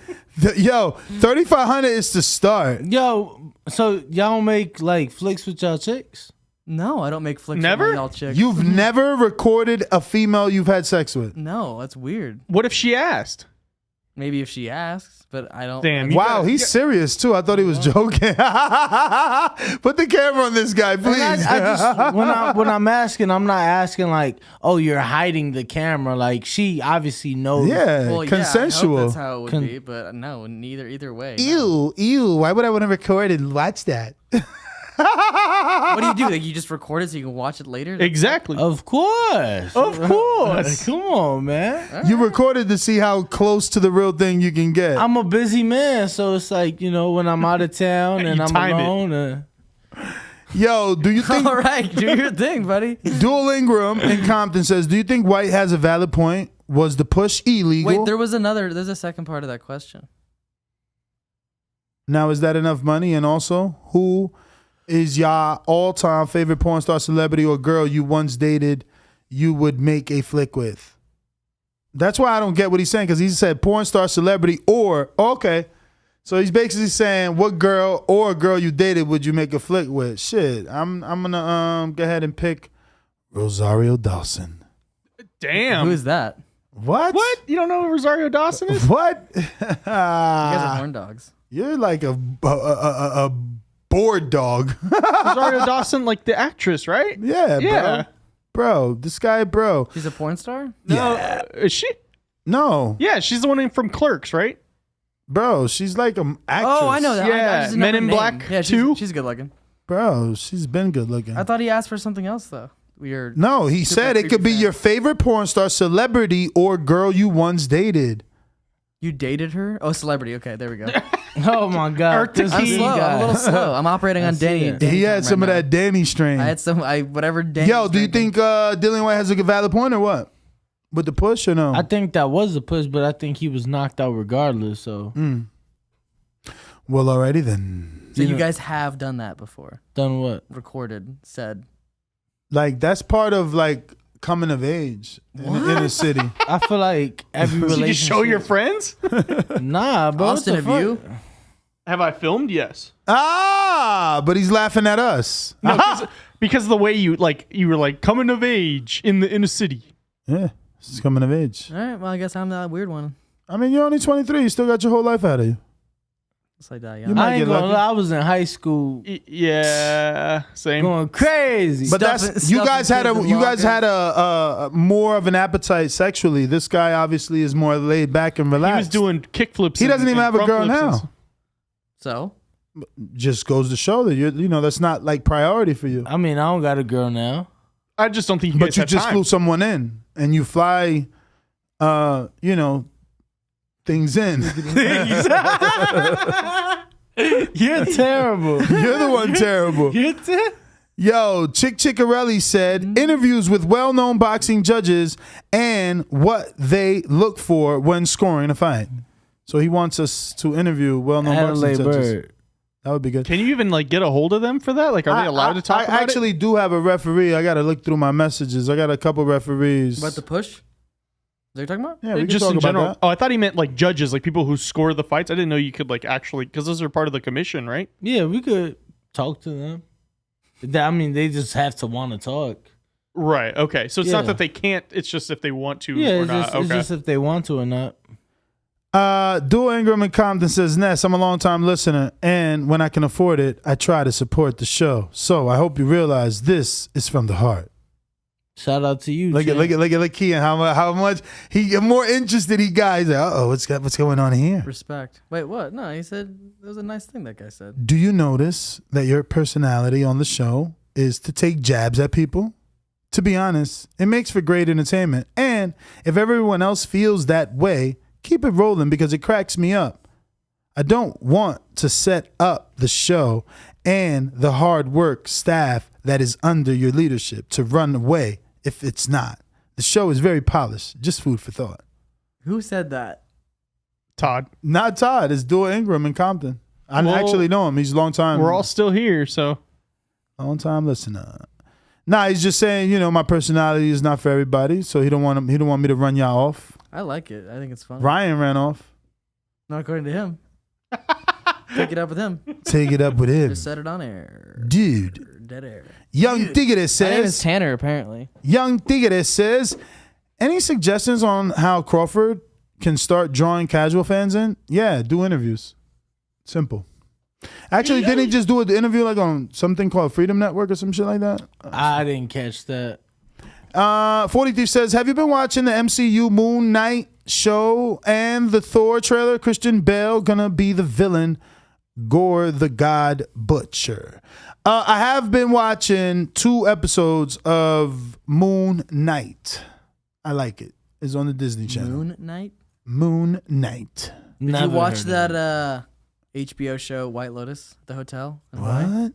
Yo, $3,500 is the start. Yo, so y'all don't make like flicks with y'all chicks? No, I don't make flicks Never? with y'all chicks. You've never recorded a female you've had sex with? No, that's weird. What if she asked? Maybe if she asks, but I don't. Damn. Wow, he's serious too. I thought he was joking. Put the camera on this guy, please. I just, when I'm asking, I'm not asking like, oh, you're hiding the camera. Like she obviously knows. Yeah, Well, consensual. Yeah, I hope that's how it would be, but no, either way. Ew. Why would I want to record and watch that? What do you do? Like you just record it so you can watch it later? Exactly. Of course. Of course. Come on, man. You recorded to see how close to the real thing you can get. I'm a busy man, so it's like, when I'm out of town and I'm alone. Yo, do you think... All right, do your thing, buddy. Dual Ingram in Compton says, do you think White has a valid point? Was the push illegal? Wait, there's a second part of that question. Now, is that enough money? And also, who is y'all all-time favorite porn star, celebrity, or girl you once dated you would make a flick with? That's why I don't get what he's saying, because he said porn star, celebrity, or... Okay. So he's basically saying, what girl or girl you dated would you make a flick with? Shit, I'm gonna go ahead and pick Rosario Dawson. Damn. Who is that? What? What? You don't know who Rosario Dawson is? What? You guys are horn dogs. You're like a Bored dog. Rosario Dawson, like the actress, right? Yeah. Bro. This guy, bro. She's a porn star? No, is she? No. Yeah, she's the one from Clerks, right? Bro, she's like an actress. Oh, I know that. I Yeah, just didn't know Men her in name. Black Yeah, 2? she's good looking. Bro, she's been good looking. I thought he asked for something else though. Weird. No, he said it could be your favorite porn star, celebrity, or girl you once dated. You dated her? Oh, celebrity. Okay, there we go. Oh my God. I'm slow. I'm a little slow. I'm operating on Danny. He had some of that Danny strain. I had some. Whatever Danny. Yo, do you think Dillian White has a valid point or what? With the push or no? I think that was a push, but I think he was knocked out regardless. So. Well, alrighty then. So you guys have done that before? Done what? Recorded, said. Like that's part of like coming of age in a city. I feel like every relationship. Did you show your friends? Nah, bro. Austin, have you? Have I filmed? Yes. But he's laughing at us. No, because of the way you were like coming of age in the city. Yeah, it's coming of age. All right. Well, I guess I'm that weird one. I mean, you're only 23. You still got your whole life out of you. It's like that. You Yeah. might I ain't get gonna lucky. lie. I was in high school Yeah, same. going crazy. But you guys had a more of an appetite sexually. This guy obviously is more laid back and He relaxed. was doing kickflips. He doesn't even have a girl now. So. Just goes to show that that's not like priority for you. I mean, I don't got a girl now. I just don't think you But guys you have just time. flew someone in and you fly, things in. You're terrible. You're the one terrible. Yo, Chick Chickarelli said interviews with well-known boxing judges and what they look for when scoring a fight. So he wants us to interview well-known boxing judges. Bird. That would be good. Can you even get a hold of them for that? Like, are they allowed to talk about I actually do have a referee. I got to look through my messages. I got a couple referees. About the push? Are you talking about? Yeah, we can just talk in about general. that. Oh, I thought he meant like judges, like people who score the fights. I didn't know you could actually, because those are part of the commission, right? Yeah, we could talk to them. I mean, they just have to want to talk. Right. Okay. So it's not Yeah. that they can't. It's just if they want to Yeah, or it's not. just, Okay. it's just if they want to or not. Dual Ingram in Compton says, Ness, I'm a long-time listener, and when I can afford it, I try to support the show. So I hope you realize this is from the heart. Shout out to you. Look champ. at Kean, how much he more interested he got. He's like, what's going on here? Respect. Wait, what? No, he said it was a nice thing that guy said. Do you notice that your personality on the show is to take jabs at people? To be honest, it makes for great entertainment. And if everyone else feels that way, keep it rolling because it cracks me up. I don't want to set up the show and the hard work staff that is under your leadership to run away if it's not. The show is very polished. Just food for thought. Who said that? Todd. Not Todd. It's Dual Ingram in Compton. I Well, actually know him. He's a long time. We're all still here, so. Long time listener. Nah, he's just saying, my personality is not for everybody, so he don't want me to run y'all off. I like it. I think it's fun. Ryan ran off. Not according to him. Take it up with him. Take it up with him. Just set it on air. Dude. Dead air. Young Tigres My name is says, Tanner, apparently. Young Tigres says, any suggestions on how Crawford can start drawing casual fans in? Yeah, do interviews. Simple. Actually, didn't he just do an interview on something called Freedom Network or some shit like that? I didn't catch that. 43 says, have you been watching the MCU Moon Knight show and the Thor trailer? Christian Bale gonna be the villain, Gore the God Butcher. I have been watching 2 episodes of Moon Knight. I like it. It's on the Disney Channel. Moon Knight? Moon Knight. Did you watch that HBO show White Lotus, The Hotel? in Hawaii? What?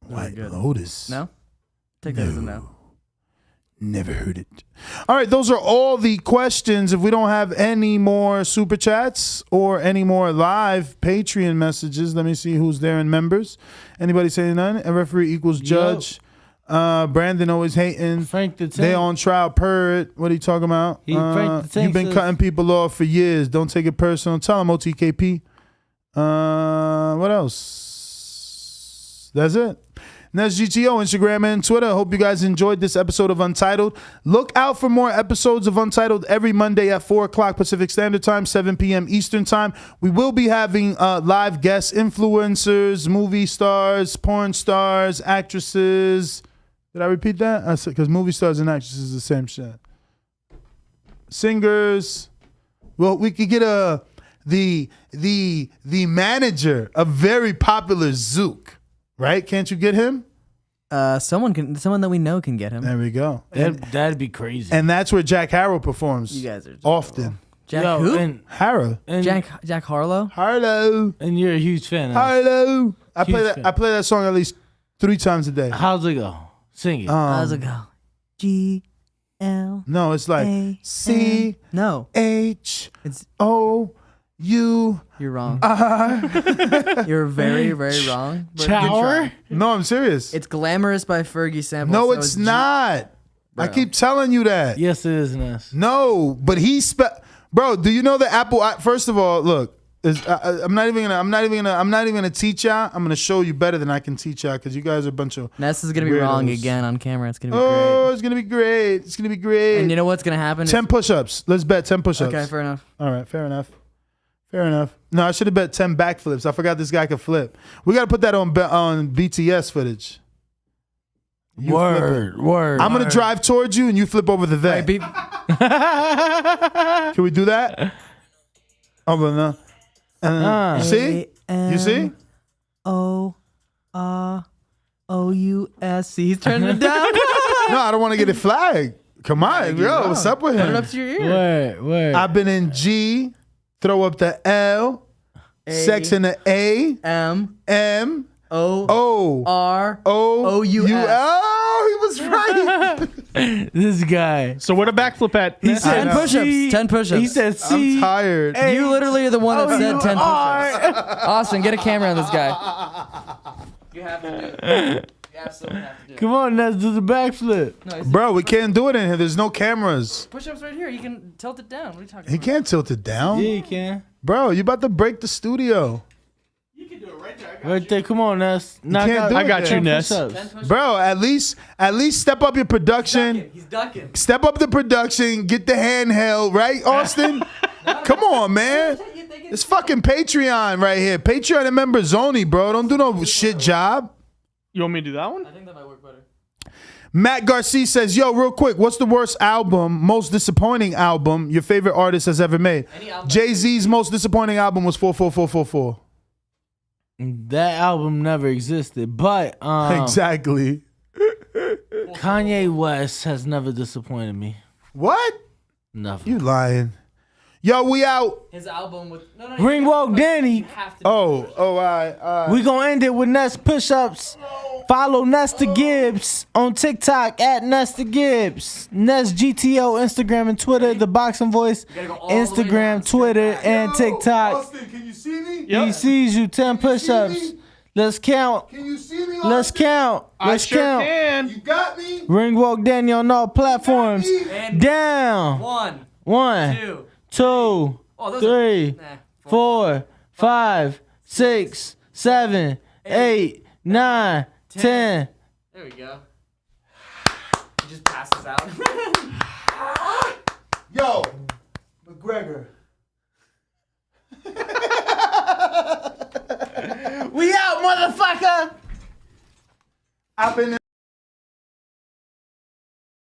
White good. Lotus. No? Take that as a no. Never heard it. All right, those are all the questions. If we don't have any more super chats or any more live Patreon messages, let me see who's there in members. Anybody saying none? A referee equals judge. Brandon always hating. Frank the Tank. They on trial per it. What are you talking about? Frank the Tank You've been says- cutting people off for years. Don't take it personal. Tell them OTKP. What else? That's it. NesGTO, Instagram and Twitter. Hope you guys enjoyed this episode of Untitled. Look out for more episodes of Untitled every Monday at 4 o'clock Pacific Standard Time, 7 p.m. Eastern Time. We will be having live guests, influencers, movie stars, porn stars, actresses. Did I repeat that? Because movie stars and actresses is the same shit. Singers. Well, we could get the manager of very popular Zook, right? Can't you get him? Someone that we know can get him. There we go. That'd be crazy. And that's where Jack Harrow performs. You guys are often. Jack who? And Harrow. Jack Harlow. Harlow. And you're a huge fan of Harlow. I play fan. that song at least 3 times a day. How's it go? Sing it. How's it go? G-L. No, it's like C. No. H. It's O. U. You're wrong. R. You're very, very wrong. but good Chower? try. No, I'm serious. It's Glamorous by Fergie Sample. No, so it's not. I keep telling you that. Yes, it is, Ness. No, but bro, do you know the Apple? First of all, look, I'm not even gonna teach y'all. I'm gonna show you better than I can teach y'all because you guys are a bunch of. Ness is gonna be wrong again on camera. It's gonna be great. It's gonna be great. It's gonna be great. And you know what's gonna happen? 10 push-ups. Let's bet 10 push-ups. Okay, fair enough. All right, fair enough. Fair enough. No, I should have bet 10 backflips. I forgot this guy could flip. We got to put that on BTS footage. Word. I'm going to drive towards you and you flip over the vet. Right, Can we do that? Oh, but no. You see? You see? O-U-S-C. He's turning it down. No, I don't want to get it flagged. Come on, yo. What's up with him? Put it up to your ear. Word. I've been in G. Throw up the L. Sex in the A. M. O-R-O-U-S. Oh, he was right. This guy. So what a backflip at? He said 10 push-ups. 10 push-ups. He said C. I'm tired. You literally are the one that said 10 push-ups. Austin, get a camera on this guy. You have to do it. You absolutely have to do it. Come on, let's do the backflip. No, Bro, we can't do it in here. There's no cameras. push-ups right here. You can tilt it down. What are you talking He about? can't tilt it down. Yeah, you can. Bro, you about to break the studio. You can do it right there. Right there. Come on, Ness. Knock can't out do it I got there. you, Ness. 10 push-ups. Bro, at least step up your production. He's ducking. Step up the production. Get the handheld, right, Austin? Come on, man. It's fucking Patreon right here. Patreon and members only, bro. Don't do no shit job. You want me to do that one? I think that might work better. Matt Garcia says, yo, real quick, what's the worst album, most disappointing album your favorite artist has ever made? Jay-Z's most disappointing album was 44444. That album never existed, but Exactly. Kanye West has never disappointed me. What? Never. You lying. Yo, we out. His album with Ringwalk Danny. Oh, all right. We gonna end it with Ness push-ups. Follow Nesta Gibbs on TikTok at Nesta Gibbs. Nest GTO, Instagram and Twitter. The Boxing Voice, Instagram, Twitter, and TikTok. Austin, can you see me? He sees you. 10 push-ups. Let's count. Can you see me, Austin? Let's count. Let's count. You got me? Ringwalk Danny on all platforms. Down. 1, 2, 3, 4, 5, 6, 7, 8, 9, 10. There we go. He just passes out. Yo, McGregor. We out, motherfucker. I've been